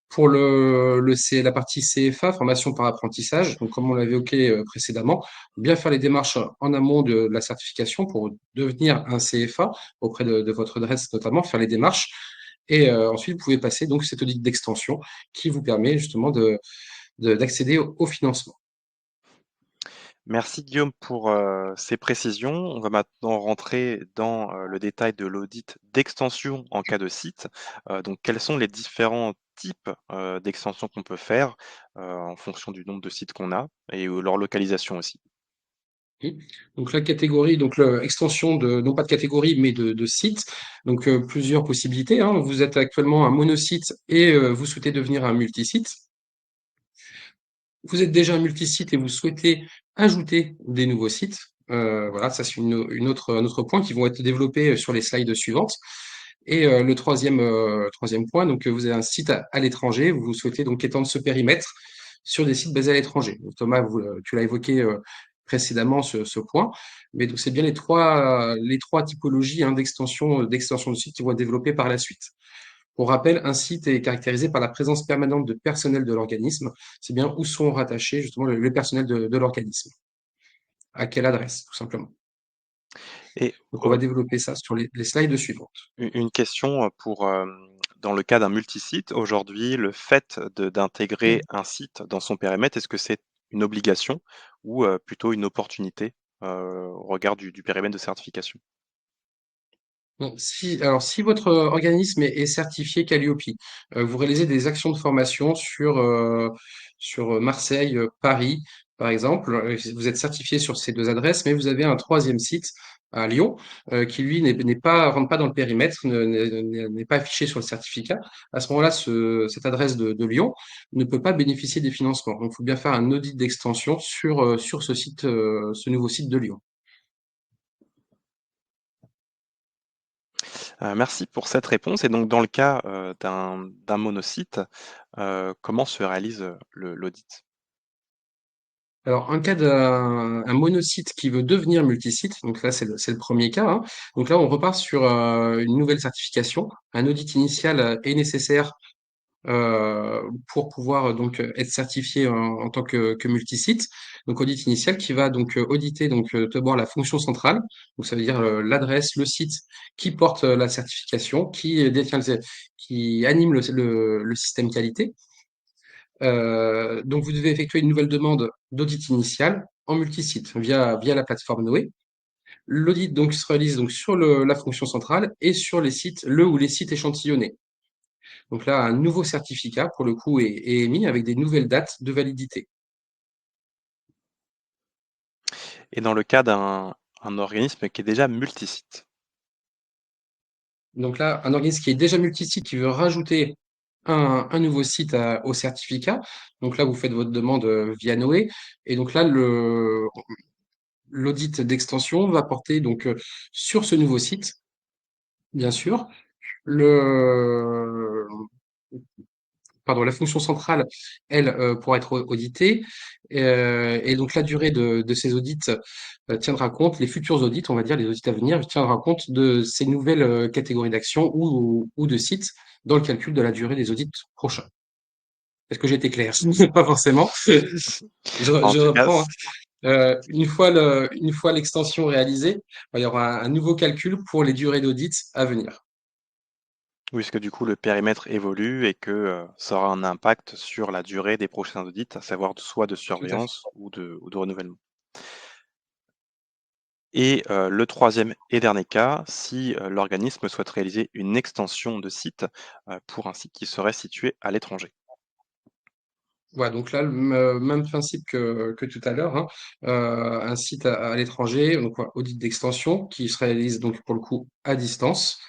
Pour la partie CFA, formation par apprentissage, donc comme on l'avait évoqué précédemment, bien faire les démarches en amont de la certification pour devenir un CFA auprès de votre adresse notamment, faire les démarches. Et ensuite, vous pouvez passer donc cet audit d'extension qui vous permet justement d'accéder au financement. Merci Guillaume pour, ces précisions. On va maintenant rentrer dans, le détail de l'audit d'extension en cas de site. Donc quels sont les différents types, d'extensions qu'on peut faire, en fonction du nombre de sites qu'on a et leur localisation aussi? Oui. Donc la catégorie, donc l'extension de, non pas de catégorie, mais de site. Donc plusieurs possibilités, hein. Vous êtes actuellement un monosite et vous souhaitez devenir un multisite. Vous êtes déjà un multisite et vous souhaitez ajouter des nouveaux sites. Voilà, ça c'est un autre point qui vont être développés sur les slides suivantes. Et le troisième point, donc vous avez un site à l'étranger, vous souhaitez donc étendre ce périmètre sur des sites basés à l'étranger. Donc, Thomas, tu l'as évoqué précédemment ce point, mais donc c'est bien les trois typologies, hein, d'extension de sites qui vont être développées par la suite. Pour rappel, un site est caractérisé par la présence permanente de personnel de l'organisme. C'est bien où sont rattachés justement le personnel de l'organisme. À quelle adresse, tout simplement. Et Donc, on va développer ça sur les slides suivantes. une question, pour, dans le cas d'un multisite, aujourd'hui, le fait d'intégrer Mhm. un site dans son périmètre, est-ce que c'est une obligation ou plutôt une opportunité au regard du périmètre de certification? Donc, si votre organisme est certifié Calliope, vous réalisez des actions de formation sur Marseille, Paris, par exemple, vous êtes certifié sur ces deux adresses, mais vous avez un troisième site à Lyon qui, lui, n'est pas, rentre pas dans le périmètre, n'est pas affiché sur le certificat. À ce moment-là, cette adresse de Lyon ne peut pas bénéficier des financements. Donc, il faut bien faire un audit d'extension sur ce site, ce nouveau site de Lyon. Merci pour cette réponse et donc dans le cas, d'un monocyte, comment se réalise, l'audit? Alors, un cas d'un un monocyte qui veut devenir multisite, donc là, c'est le premier cas, hein. Donc là, on repart sur une nouvelle certification. Un audit initial est nécessaire pour pouvoir être certifié en tant que multisite. Donc, audit initial qui va donc auditer d'abord la fonction centrale. Donc, ça veut dire l'adresse, le site qui porte la certification, qui anime le système qualité. Donc, vous devez effectuer une nouvelle demande d'audit initial en multisite via la plateforme Noé. L'audit donc se réalise donc sur la fonction centrale et sur les sites, le ou les sites échantillonnés. Donc là, un nouveau certificat pour le coup est émis avec des nouvelles dates de validité. Et dans le cas d'un organisme qui est déjà multisite? Donc là, un organisme qui est déjà multisite qui veut rajouter un nouveau site au certificat. Donc là, vous faites votre demande via Noé. Et donc là, l'audit d'extension va porter sur ce nouveau site, bien sûr. Le, la fonction centrale, elle, pourra être auditée. Et donc, la durée de ces audits tiendra compte, les futurs audits, on va dire, les audits à venir, tiendra compte de ces nouvelles catégories d'actions ou de sites dans le calcul de la durée des audits prochains. Est-ce que j'ai été clair? Pas forcément. En Je tout cas, reprends, hein. Une fois l'extension réalisée, il y aura un nouveau calcul pour les durées d'audit à venir. oui, parce que du coup, le périmètre évolue et que, ça aura un impact sur la durée des prochains audits, à savoir soit de Tout à fait. surveillance ou de renouvellement. Et le troisième et dernier cas, si, l'organisme souhaite réaliser une extension de site, pour un site qui serait situé à l'étranger. Voilà, donc là, même principe que tout à l'heure, hein. Un site à l'étranger, donc voilà, audit d'extension qui se réalise donc pour le coup à distance,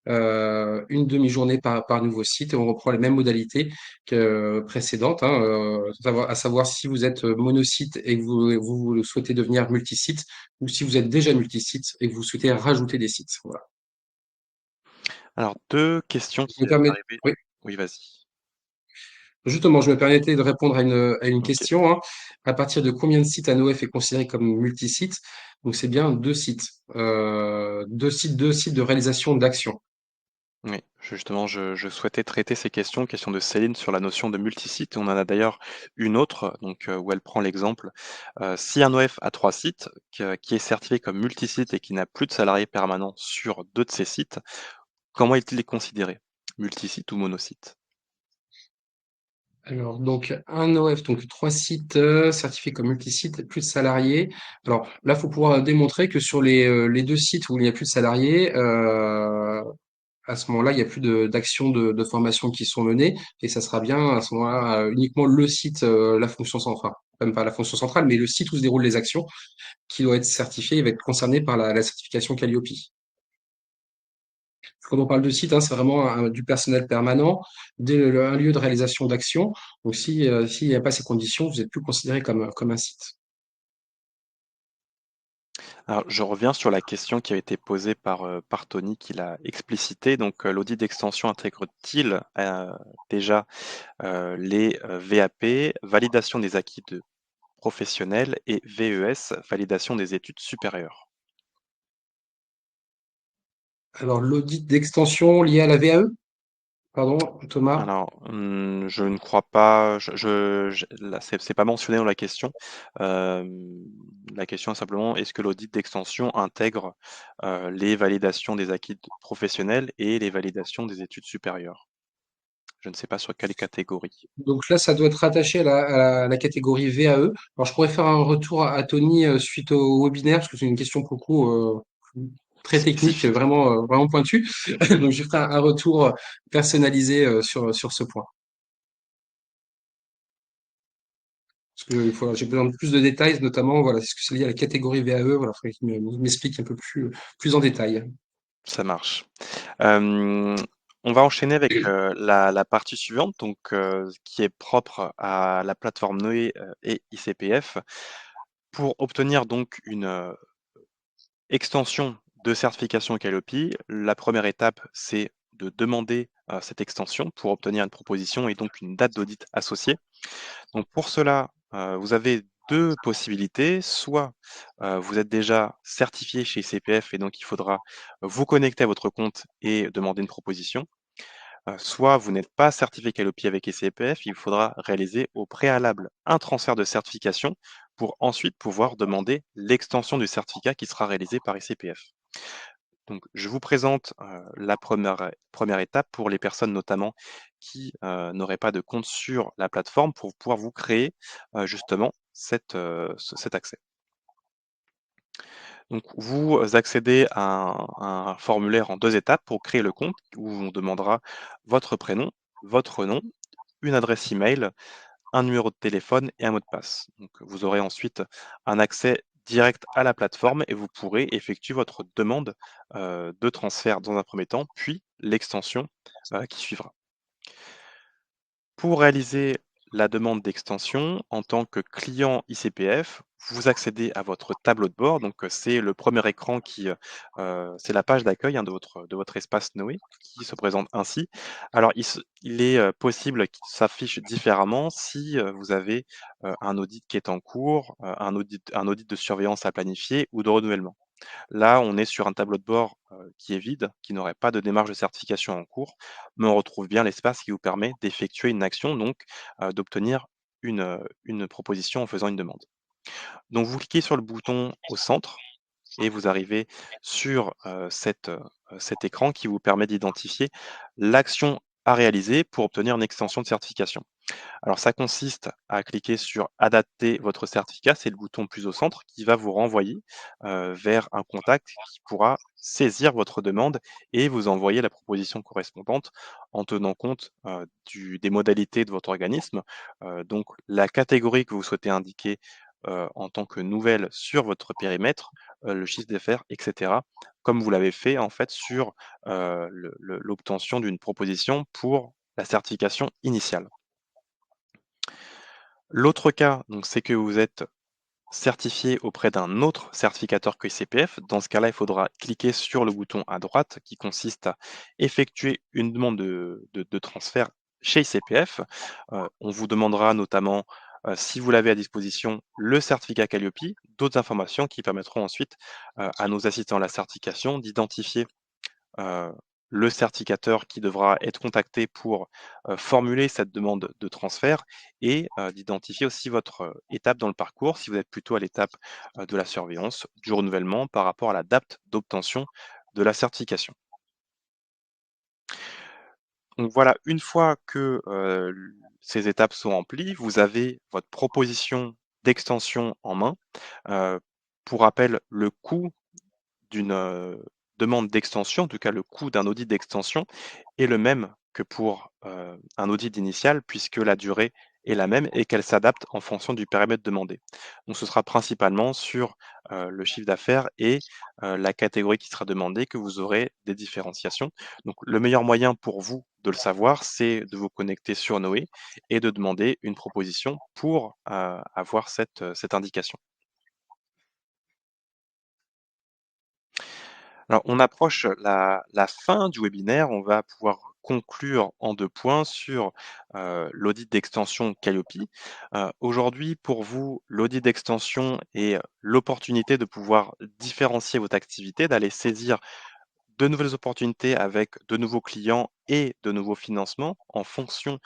une demi-journée par nouveau site et on reprend les mêmes modalités que précédentes, hein, à savoir si vous êtes monosite et que vous souhaitez devenir multisite ou si vous êtes déjà multisite et que vous souhaitez rajouter des sites. Voilà. Alors 2 questions Je qui me viennent permets, d'arriver. oui. Oui, vas-y. Justement, je me permettais de répondre à une OK. question, hein. À partir de combien de sites ANOF est considéré comme multisite? Donc, c'est bien deux sites. Deux sites de réalisation d'actions. Oui, justement, je souhaitais traiter ces questions de Céline sur la notion de multisite. On en a d'ailleurs une autre, donc, où elle prend l'exemple. Si un OF a 3 sites, qui est certifié comme multisite et qui n'a plus de salariés permanents sur 2 de ces sites, comment est-il considéré? Multisite ou monosite? Alors, donc, un OF, donc trois sites certifiés comme multisites, plus de salariés. Alors, là, faut pouvoir démontrer que sur les deux sites où il n'y a plus de salariés, à ce moment-là, il n'y a plus d'actions de formation qui sont menées et ça sera bien à ce moment-là uniquement le site, la fonction centrale, enfin, même pas la fonction centrale, mais le site où se déroulent les actions qui doit être certifié et va être concerné par la certification Calliope. Quand on parle de site, hein, c'est vraiment du personnel permanent, un lieu de réalisation d'actions. Donc, s'il n'y a pas ces conditions, vous n'êtes plus considéré comme un site. Alors, je reviens sur la question qui a été posée par Tony, qui l'a explicité. Donc, l'audit d'extension intègre-t-il, déjà, les, VAP, validation des acquis de professionnels et VES, validation des études supérieures? Alors, l'audit d'extension lié à la VAE, pardon, Thomas. Alors, je ne crois pas, là, c'est pas mentionné dans la question. La question est simplement: est-ce que l'audit d'extension intègre, les validations des acquis professionnels et les validations des études supérieures? Je ne sais pas sur quelle catégorie. Donc là, ça doit être rattaché à la catégorie VAE. Alors, je pourrais faire un retour à Tony suite au webinaire, parce que c'est une question pour le coup très technique, Spécifique. vraiment pointue. Donc, je ferai un retour personnalisé sur ce point. Parce que j'ai besoin de plus de détails, notamment, voilà, est-ce que c'est lié à la catégorie VAE? Voilà, il faudrait qu'il m'explique un peu plus en détail. Ça marche. Hem, on va enchaîner avec, la partie suivante, donc qui est propre à la plateforme Noé, et ICPF. Pour obtenir donc une, extension de certification Calliope, la première étape, c'est de demander, cette extension pour obtenir une proposition et donc une date d'audit associée. Donc pour cela, vous avez 2 possibilités. Soit, vous êtes déjà certifié chez ICPF et donc il faudra vous connecter à votre compte et demander une proposition. Soit vous n'êtes pas certifié Calliope avec ICPF, il faudra réaliser au préalable un transfert de certification pour ensuite pouvoir demander l'extension du certificat qui sera réalisé par ICPF. Donc je vous présente, la première étape pour les personnes notamment qui, n'auraient pas de compte sur la plateforme pour pouvoir vous créer, justement cet accès. Donc vous accédez à un formulaire en 2 étapes pour créer le compte où on demandera votre prénom, votre nom, une adresse email, un numéro de téléphone et un mot de passe. Donc vous aurez ensuite un accès direct à la plateforme et vous pourrez effectuer votre demande, de transfert dans un premier temps, puis l'extension, qui suivra. Pour réaliser la demande d'extension en tant que client ICPF, vous accédez à votre tableau de bord. Donc, c'est le premier écran c'est la page d'accueil, hein, de votre espace Noé qui se présente ainsi. Alors il est, possible qu'il s'affiche différemment si, vous avez, un audit qui est en cours, un audit de surveillance à planifier ou de renouvellement. Là, on est sur un tableau de bord, qui est vide, qui n'aurait pas de démarche de certification en cours, mais on retrouve bien l'espace qui vous permet d'effectuer une action, donc d'obtenir une proposition en faisant une demande. Donc vous cliquez sur le bouton au centre et vous arrivez sur, cet écran qui vous permet d'identifier l'action à réaliser pour obtenir une extension de certification. Alors ça consiste à cliquer sur «Adapter votre certificat», c'est le bouton plus au centre qui va vous renvoyer, vers un contact qui pourra saisir votre demande et vous envoyer la proposition correspondante en tenant compte, des modalités de votre organisme, donc la catégorie que vous souhaitez indiquer, en tant que nouvelle sur votre périmètre, le chiffre d'affaires et cetera, comme vous l'avez fait en fait sur, l'obtention d'une proposition pour la certification initiale. L'autre cas, donc, c'est que vous êtes certifié auprès d'un autre certificateur que ICPF. Dans ce cas-là, il faudra cliquer sur le bouton à droite qui consiste à effectuer une demande de transfert chez ICPF. On vous demandera notamment, si vous l'avez à disposition, le certificat Calliope, d'autres informations qui permettront ensuite, à nos assistants à la certification d'identifier heu, le certificateur qui devra être contacté pour, formuler cette demande de transfert et d'identifier aussi votre, étape dans le parcours, si vous êtes plutôt à l'étape, de la surveillance, du renouvellement par rapport à la date d'obtention de la certification. Donc voilà, une fois que, ces étapes sont remplies, vous avez votre proposition d'extension en main. Heu, pour rappel, le coût d'une, demande d'extension, en tout cas le coût d'un audit d'extension est le même que pour, un audit initial puisque la durée est la même et qu'elle s'adapte en fonction du périmètre demandé. Donc ce sera principalement sur, le chiffre d'affaires et la catégorie qui sera demandée que vous aurez des différenciations. Donc le meilleur moyen pour vous de le savoir, c'est de vous connecter sur Noé et de demander une proposition pour, avoir cette indication. Alors, on approche la fin du webinaire. On va pouvoir conclure en 2 points sur, l'audit d'extension Calliope. Aujourd'hui, pour vous, l'audit d'extension est l'opportunité de pouvoir différencier votre activité, d'aller saisir de nouvelles opportunités avec de nouveaux clients et de nouveaux financements en fonction,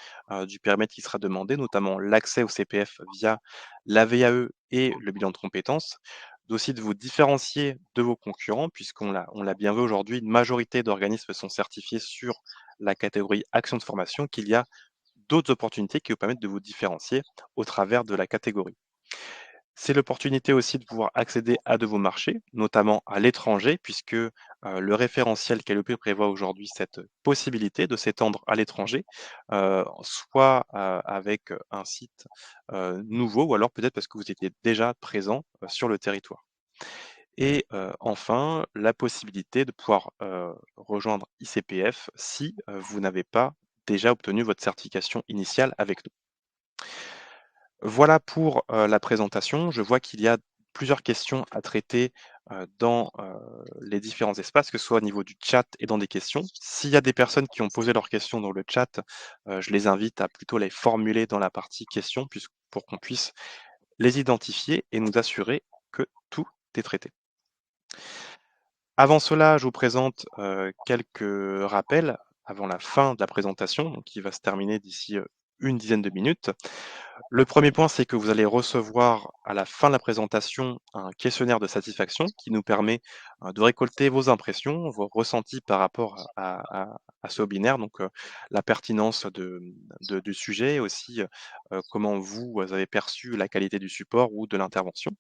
du périmètre qui sera demandé, notamment l'accès au CPF via la VAE et le bilan de compétences. d'aussi de vous différencier de vos concurrents, on l'a bien vu aujourd'hui, une majorité d'organismes sont certifiés sur la catégorie action de formation, qu'il y a d'autres opportunités qui vous permettent de vous différencier au travers de la catégorie. C'est l'opportunité aussi de pouvoir accéder à de vos marchés, notamment à l'étranger, puisque le référentiel Calliope prévoit aujourd'hui cette possibilité de s'étendre à l'étranger, soit avec un site nouveau, ou alors peut-être parce que vous étiez déjà présent sur le territoire. Et enfin, la possibilité de pouvoir rejoindre ICPF si vous n'avez pas déjà obtenu votre certification initiale avec nous. Voilà pour la présentation. Je vois qu'il y a plusieurs questions à traiter dans les différents espaces, que ce soit au niveau du chat et dans des questions. S'il y a des personnes qui ont posé leurs questions dans le chat, je les invite à plutôt les formuler dans la partie questions, pour qu'on puisse les identifier et nous assurer que tout est traité. Avant cela, je vous présente quelques rappels avant la fin de la présentation, donc qui va se terminer d'ici une dizaine de minutes. Le premier point, c'est que vous allez recevoir à la fin de la présentation un questionnaire de satisfaction qui nous permet de récolter vos impressions, vos ressentis par rapport à ce webinaire, donc la pertinence du sujet, aussi comment vous avez perçu la qualité du support ou de l'intervention.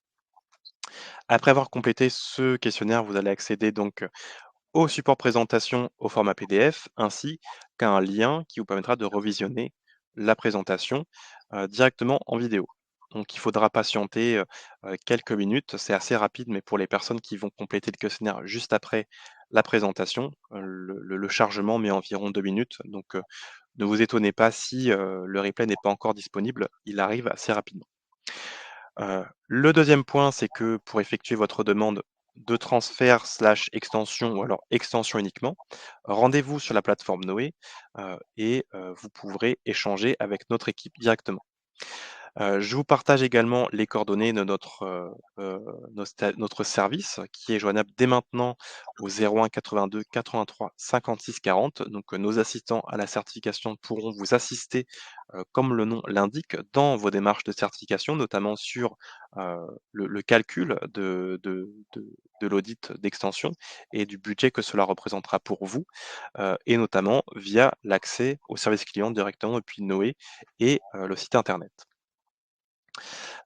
Après avoir complété ce questionnaire, vous allez accéder donc au support présentation au format PDF, ainsi qu'à un lien qui vous permettra de revisionner la présentation directement en vidéo. Donc il faudra patienter quelques minutes, c'est assez rapide, mais pour les personnes qui vont compléter le questionnaire juste après la présentation, le chargement met environ 2 minutes. Donc ne vous étonnez pas si le replay n'est pas encore disponible, il arrive assez rapidement. Le deuxième point, c'est que pour effectuer votre demande de transfert slash extension ou alors extension uniquement, rendez-vous sur la plateforme Noé et vous pourrez échanger avec notre équipe directement. Je vous partage également les coordonnées de notre service qui est joignable dès maintenant au 01 82 83 56 40. Donc, nos assistants à la certification pourront vous assister, comme le nom l'indique, dans vos démarches de certification, notamment sur le calcul de l'audit d'extension et du budget que cela représentera pour vous, et notamment via l'accès au service client directement depuis Noé et le site internet.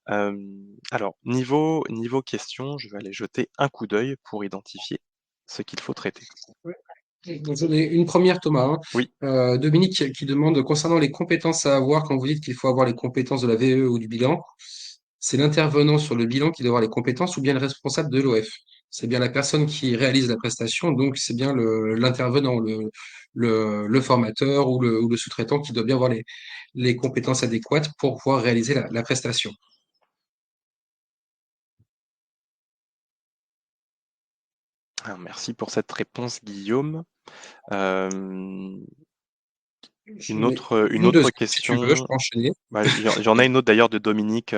Alors niveau questions, je vais aller jeter un coup d'œil pour identifier ce qu'il faut traiter. Ouais. Donc, j'en ai une première, Thomas, hein. Oui, Dominique qui demande concernant les compétences à avoir quand vous dites qu'il faut avoir les compétences de la VE ou du bilan, c'est l'intervenant sur le bilan qui doit avoir les compétences ou bien le responsable de l'OF? C'est bien la personne qui réalise la prestation, donc c'est bien l'intervenant, le formateur ou le sous-traitant qui doit bien avoir les compétences adéquates pour pouvoir réaliser la prestation. alors merci pour cette réponse Guillaume. Hem, J'en ai une une autre deuxième si tu veux, je question, peux enchaîner. bah, j'en ai une autre d'ailleurs de Dominique,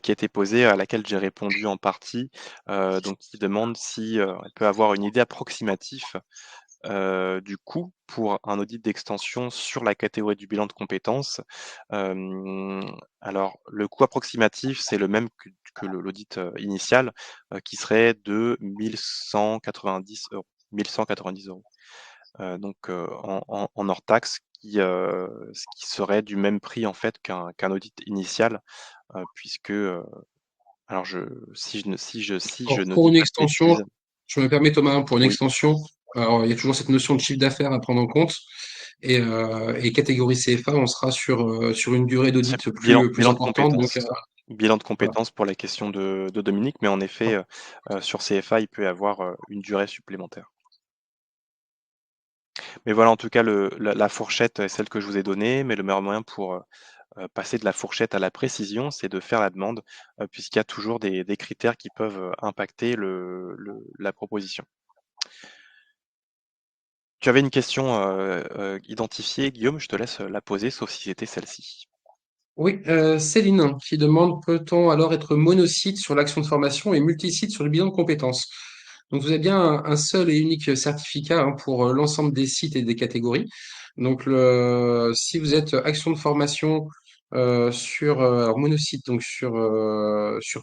qui a été posée, à laquelle j'ai répondu en partie, donc qui demande si, elle peut avoir une idée approximative du coût pour un audit d'extension sur la catégorie du bilan de compétences. Hem, alors le coût approximatif, c'est le même que l'audit, initial, qui serait de 1 190 €. 1 190 €. Donc en hors taxe ce qui serait du même prix en fait qu'un audit initial, puisque, alors si je Alors, ne pour dis une pas de extension, bêtises. je me permets, Thomas, hein, pour une Oui, extension, alors, il y a toujours cette notion de chiffre d'affaires à prendre en compte. Et catégorie CFA, on sera sur une durée c'est d'audit plus bilan de importante. Donc, compétences. Bilan de voilà. compétences pour la question de Dominique, mais en effet, sur CFA, il peut y avoir, une durée supplémentaire. Mais voilà, en tout cas, la fourchette est celle que je vous ai donnée, mais le meilleur moyen pour, passer de la fourchette à la précision, c'est de faire la demande, puisqu'il y a toujours des critères qui peuvent, impacter la proposition. Tu avais une question, identifiée, Guillaume, je te laisse, la poser, sauf si c'était celle-ci. Oui, Céline qui demande, peut-on alors être monosite sur l'action de formation et multisite sur le bilan de compétences? Donc, vous avez bien un seul et unique certificat, hein, pour l'ensemble des sites et des catégories. Donc, si vous êtes action de formation, sur alors monosite, donc sur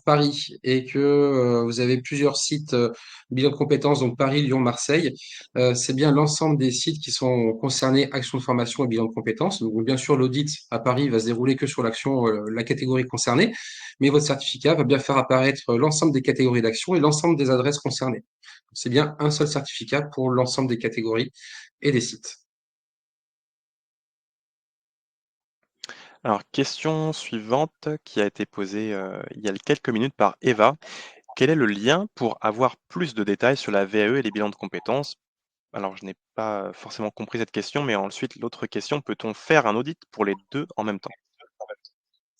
Paris, et que vous avez plusieurs sites bilan de compétences, donc Paris, Lyon, Marseille, c'est bien l'ensemble des sites qui sont concernés action de formation et bilan de compétences. Donc bien sûr, l'audit à Paris va se dérouler que sur l'action, la catégorie concernée, mais votre certificat va bien faire apparaître l'ensemble des catégories d'action et l'ensemble des adresses concernées. C'est bien un seul certificat pour l'ensemble des catégories et des sites. Alors, question suivante qui a été posée il y a quelques minutes par Eva. Quel est le lien pour avoir plus de détails sur la VAE et les bilans de compétences? Alors, je n'ai pas forcément compris cette question, mais ensuite, l'autre question, peut-on faire un audit pour les deux en même temps?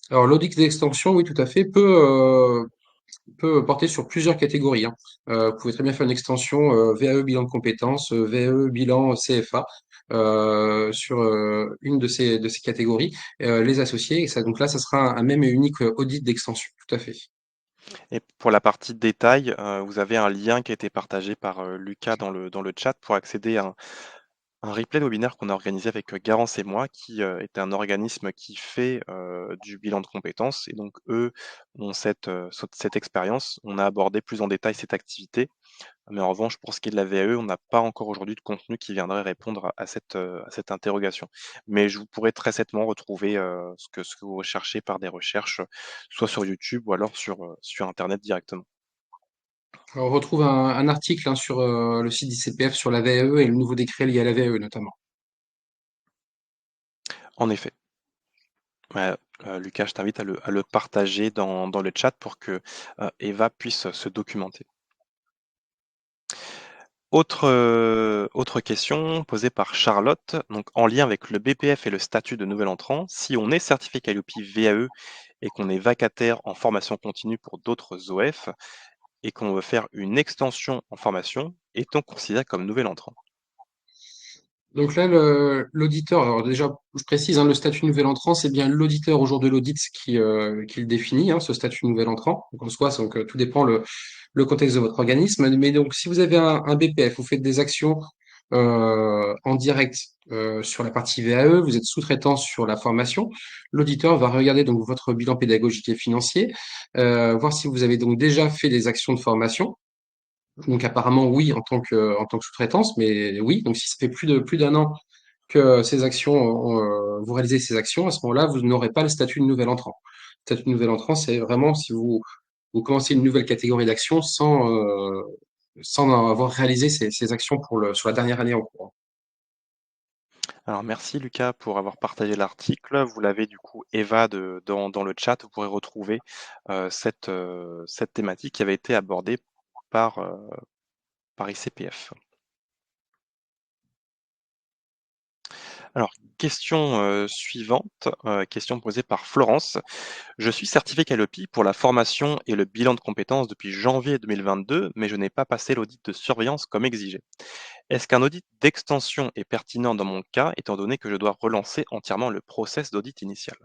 Alors l'audit d'extension, oui, tout à fait, peut porter sur plusieurs catégories, hein. Vous pouvez très bien faire une extension VAE bilan de compétences, VAE bilan CFA sur une de ces catégories, les associer. Et ça, donc là, ça sera un même et unique audit d'extension, tout à fait. Et pour la partie détail, vous avez un lien qui a été partagé par Lucas dans le chat pour accéder à un replay de webinaire qu'on a organisé avec Garance et moi, qui est un organisme qui fait du bilan de compétences. Et donc, eux ont cette expérience. On a abordé plus en détail cette activité. Mais en revanche, pour ce qui est de la VAE, on n'a pas encore aujourd'hui de contenu qui viendrait répondre à cette interrogation. Mais je vous pourrais très certainement retrouver ce que vous recherchez par des recherches, soit sur YouTube ou alors sur Internet directement. Alors, on retrouve un article hein, sur le site d'ICPF sur la VAE et le nouveau décret lié à la VAE notamment. En effet. Ouais, Lucas, je t'invite à le partager dans le chat pour que Eva puisse se documenter. Autre question posée par Charlotte, donc en lien avec le BPF et le statut de nouvel entrant, si on est certifié Calliope VAE et qu'on est vacataire en formation continue pour d'autres OF et qu'on veut faire une extension en formation, est-on considéré comme nouvel entrant? Donc là, l'auditeur, alors déjà, je précise, hein, le statut nouvel entrant, c'est bien l'auditeur au jour de l'audit qui le définit, hein, ce statut nouvel entrant. Donc en soi, donc, tout dépend le contexte de votre organisme. Mais donc, si vous avez un BPF, vous faites des actions en direct sur la partie VAE, vous êtes sous-traitant sur la formation, l'auditeur va regarder donc votre bilan pédagogique et financier, voir si vous avez donc déjà fait des actions de formation. Donc apparemment oui en tant que sous-traitance, mais oui, donc si ça fait plus d'un an que ces actions vous réalisez ces actions, à ce moment-là, vous n'aurez pas le statut de nouvel entrant. Le statut de nouvel entrant, c'est vraiment si vous commencez une nouvelle catégorie d'actions sans avoir réalisé ces actions sur la dernière année en cours. Alors merci Lucas pour avoir partagé l'article. Vous l'avez du coup Eva dans le chat. Vous pourrez retrouver cette thématique qui avait été abordée par, par ICPF. Alors, question suivante, question posée par Florence. Je suis certifié Calliope pour la formation et le bilan de compétences depuis janvier 2022, mais je n'ai pas passé l'audit de surveillance comme exigé. Est-ce qu'un audit d'extension est pertinent dans mon cas, étant donné que je dois relancer entièrement le process d'audit initial?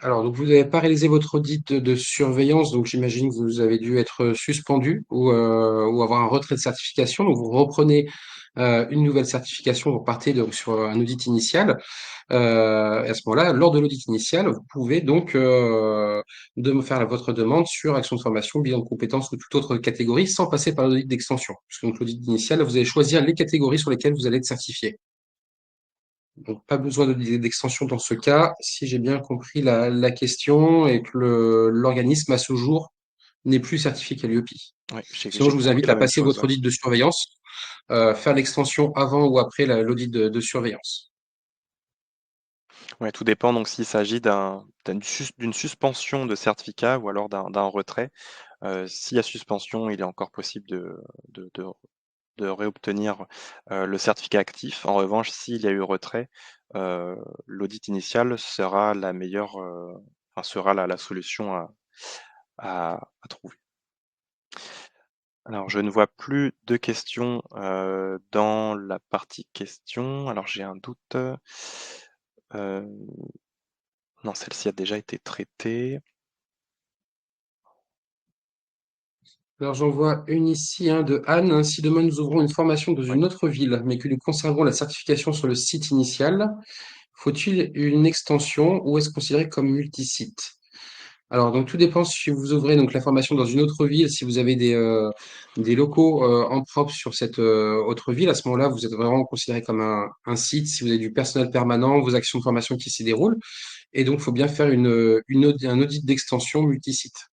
Alors, donc vous n'avez pas réalisé votre audit de surveillance, donc j'imagine que vous avez dû être suspendu ou avoir un retrait de certification. Donc vous reprenez une nouvelle certification, vous partez donc sur un audit initial. Et à ce moment-là, lors de l'audit initial, vous pouvez donc de me faire votre demande sur action de formation, bilan de compétences ou toute autre catégorie sans passer par l'audit d'extension. Puisque donc l'audit initial, vous allez choisir les catégories sur lesquelles vous allez être certifié. Donc, pas besoin d'extension dans ce cas, si j'ai bien compris la question et que l'organisme, à ce jour, n'est plus certifié Calliope. Oui, Sinon, j'ai je vous compris invite la à même passer chose. votre audit de surveillance, faire l'extension avant ou après l'audit de surveillance. Ouais, tout dépend donc s'il s'agit d'une suspension de certificat ou alors d'un retrait. S'il y a suspension, il est encore possible de, de de réobtenir, le certificat actif. En revanche, s'il y a eu retrait, l'audit initial sera la meilleure, enfin sera la solution à trouver. Alors je ne vois plus de questions, dans la partie questions. Alors j'ai un doute, non, celle-ci a déjà été traitée. Alors, j'en vois une ici, hein, de Anne. Hein, si demain nous ouvrons une formation dans Oui. une autre ville, mais que nous conservons la certification sur le site initial, Faut-il une extension ou est-ce considéré comme multisite? Alors, donc tout dépend si vous ouvrez donc la formation dans une autre ville, si vous avez des locaux en propre sur cette autre ville, à ce moment-là, vous êtes vraiment considéré comme un site. Si vous avez du personnel permanent, vos actions de formation qui s'y déroulent, et donc il faut bien faire un audit d'extension multisite.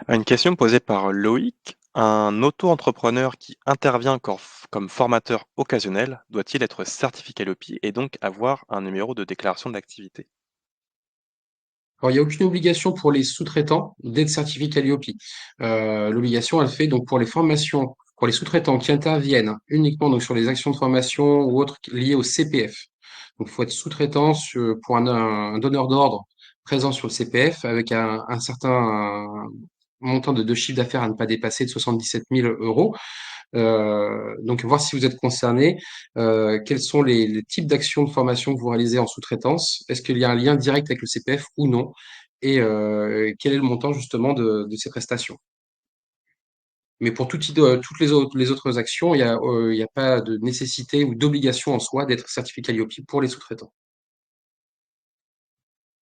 Une question posée par Loïc. Un auto-entrepreneur qui intervient comme formateur occasionnel doit-il être certifié Qualiopi et donc avoir un numéro de déclaration d'activité? Alors, il n'y a aucune obligation pour les sous-traitants d'être certifiés Calliope. L'obligation, elle fait donc pour les formations, pour les sous-traitants qui interviennent uniquement donc sur les actions de formation ou autres liées au CPF. Donc, il faut être sous-traitant pour un donneur d'ordre présent sur le CPF avec un certain montant de chiffre d'affaires à ne pas dépasser de 77 000 euros. Donc, voir si vous êtes concerné, quels sont les types d'actions de formation que vous réalisez en sous-traitance? Est-ce qu'il y a un lien direct avec le CPF ou non? Et quel est le montant justement de ces prestations? Mais pour toutes les autres actions, il y a pas de nécessité ou d'obligation en soi d'être certifié Calliope pour les sous-traitants.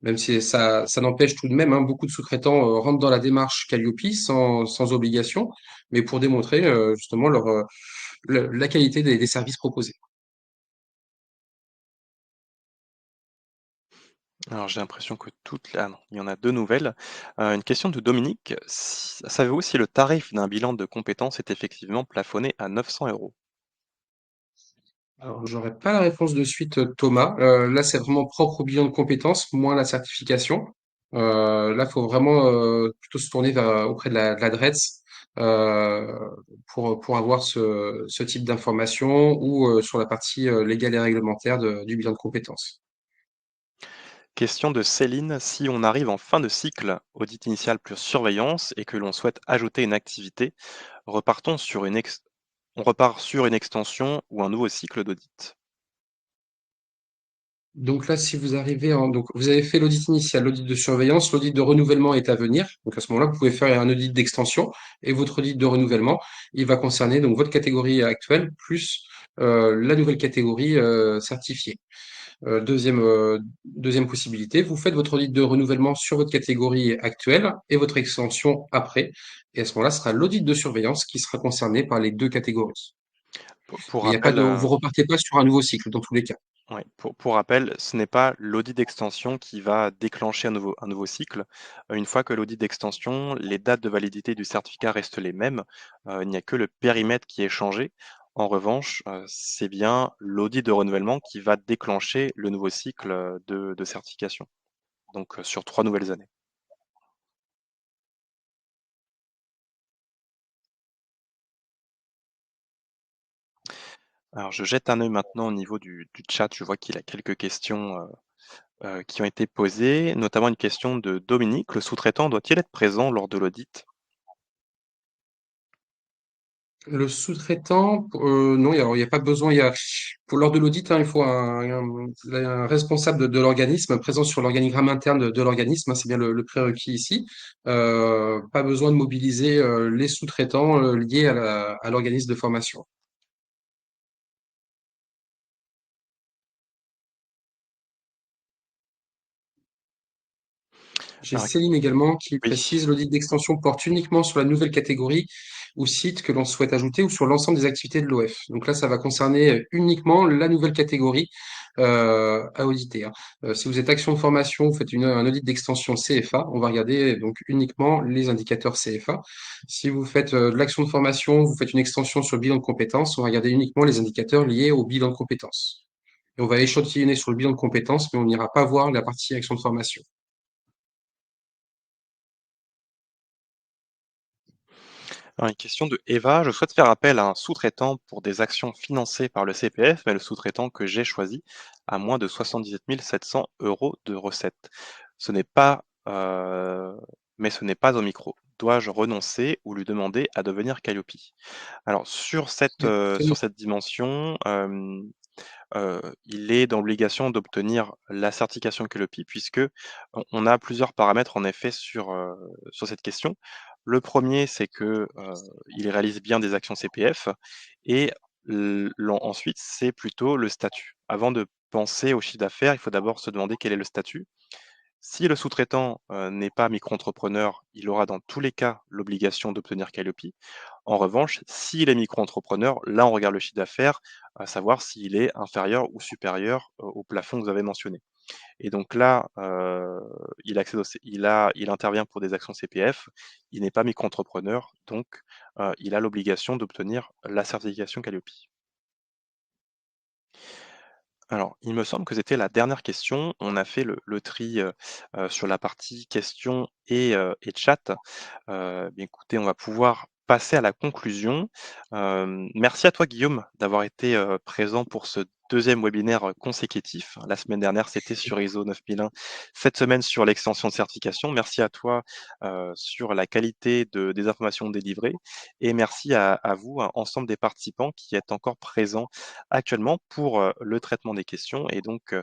Même si ça n'empêche tout de même, hein, beaucoup de sous-traitants rentrent dans la démarche Calliope sans obligation, mais pour démontrer justement la qualité des services proposés. Alors j'ai l'impression que ah non, il y en a 2 nouvelles. Une question de Dominique. Savez-vous si le tarif d'un bilan de compétences est effectivement plafonné à 900 euros? Alors, j'aurais pas la réponse de suite, Thomas. Là, c'est vraiment propre au bilan de compétences, moins la certification. Là, faut vraiment plutôt se tourner auprès de la DRETS euh, pour avoir ce type d'information ou sur la partie légale et réglementaire du bilan de compétences. Question de Céline. Si on arrive en fin de cycle, audit initial plus surveillance, et que l'on souhaite ajouter une activité, repartons sur on repart sur une extension ou un nouveau cycle d'audit. Donc là, si vous arrivez donc vous avez fait l'audit initial, l'audit de surveillance, l'audit de renouvellement est à venir. Donc à ce moment-là, vous pouvez faire un audit d'extension et votre audit de renouvellement, il va concerner donc votre catégorie actuelle plus la nouvelle catégorie certifiée. Deuxième possibilité, vous faites votre audit de renouvellement sur votre catégorie actuelle et votre extension après. Et à ce moment-là, ce sera l'audit de surveillance qui sera concerné par les deux catégories. Pour Mais il y a pas rappel, de, vous repartez pas sur un nouveau cycle dans tous les cas. ouais, pour rappel, ce n'est pas l'audit d'extension qui va déclencher un nouveau cycle. Une fois que l'audit d'extension, les dates de validité du certificat restent les mêmes. Il n'y a que le périmètre qui est changé. En revanche, c'est bien l'audit de renouvellement qui va déclencher le nouveau cycle de certification. Donc, sur 3 nouvelles années. Alors, je jette un œil maintenant au niveau du chat. Je vois qu'il y a quelques questions qui ont été posées, notamment une question de Dominique. Le sous-traitant doit-il être présent lors de l'audit? Le sous-traitant, non, il y a pas besoin. Pour lors de l'audit, hein, il faut un responsable de l'organisme présent sur l'organigramme interne de l'organisme, hein, c'est bien le prérequis ici. Pas besoin de mobiliser les sous-traitants liés à l'organisme de formation. J'ai Alors, Céline également qui oui. précise l'audit d'extension porte uniquement sur la nouvelle catégorie ou site que l'on souhaite ajouter ou sur l'ensemble des activités de l'OF. Donc là, ça va concerner uniquement la nouvelle catégorie à auditer, hein. Si vous êtes action de formation, vous faites un audit d'extension CFA, on va regarder donc uniquement les indicateurs CFA. Si vous faites de l'action de formation, vous faites une extension sur le bilan de compétences, on va regarder uniquement les indicateurs liés au bilan de compétences. Et on va échantillonner sur le bilan de compétences, mais on n'ira pas voir la partie action de formation. Alors, une question de Eva. Je souhaite faire appel à un sous-traitant pour des actions financées par le CPF, mais le sous-traitant que j'ai choisi a moins de 77 700 euros de recettes. Ce n'est pas, mais ce n'est pas au micro. Dois-je renoncer ou lui demander à devenir Calliope? Alors, C'est sur cette dimension, il est dans l'obligation d'obtenir la certification Qualiopi puisque on a plusieurs paramètres en effet sur cette question. Le premier, c'est que, il réalise bien des actions CPF et ensuite, c'est plutôt le statut. Avant de penser au chiffre d'affaires, il faut d'abord se demander quel est le statut. Si le sous-traitant, n'est pas micro-entrepreneur, il aura dans tous les cas l'obligation d'obtenir Qualiopi. En revanche, s'il est micro-entrepreneur, là, on regarde le chiffre d'affaires, à savoir s'il est inférieur ou supérieur au plafond que vous avez mentionné. Et donc là, il accède au C il intervient pour des actions CPF, il n'est pas micro-entrepreneur, donc il a l'obligation d'obtenir la certification Qualiopi. Alors, il me semble que c'était la dernière question. On a fait le tri, sur la partie questions et chat. Bien écoutez, on va pouvoir passer à la conclusion. Merci à toi Guillaume d'avoir été, présent pour ce deuxième webinaire, consécutif. La semaine dernière, c'était sur ISO 9001, cette semaine sur l'extension de certification. Merci à toi, sur la qualité des informations délivrées et merci à vous, ensemble des participants qui êtes encore présents actuellement pour, le traitement des questions et donc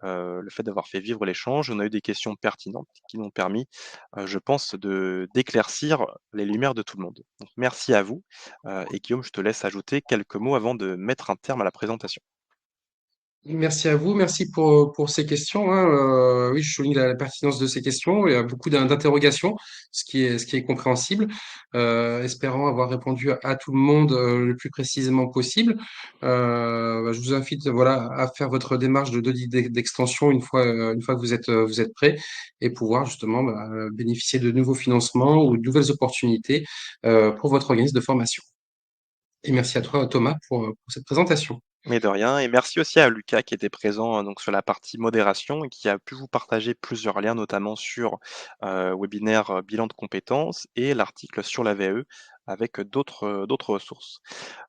le fait d'avoir fait vivre l'échange. On a eu des questions pertinentes qui nous ont permis, je pense d'éclaircir les lumières de tout le monde. Donc merci à vous, et Guillaume, je te laisse ajouter quelques mots avant de mettre un terme à la présentation. Merci à vous, merci pour ces questions, hein. Oui, je souligne la pertinence de ces questions. Il y a beaucoup d'interrogations, ce qui est compréhensible. Espérant avoir répondu à tout le monde le plus précisément possible. Je vous invite, voilà, à faire votre démarche d'audit d'extension une fois que vous êtes prêt et pouvoir justement bénéficier de nouveaux financements ou de nouvelles opportunités pour votre organisme de formation. Et merci à toi, Thomas, pour cette présentation. Mais de rien et merci aussi à Lucas qui était présent, donc sur la partie modération et qui a pu vous partager plusieurs liens, notamment sur, webinaire, bilan de compétences et l'article sur la VAE avec, d'autres ressources.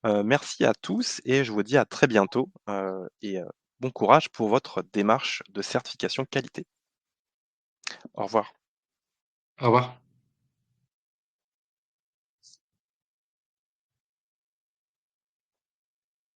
Merci à tous et je vous dis à très bientôt, bon courage pour votre démarche de certification qualité. Au revoir. Au revoir.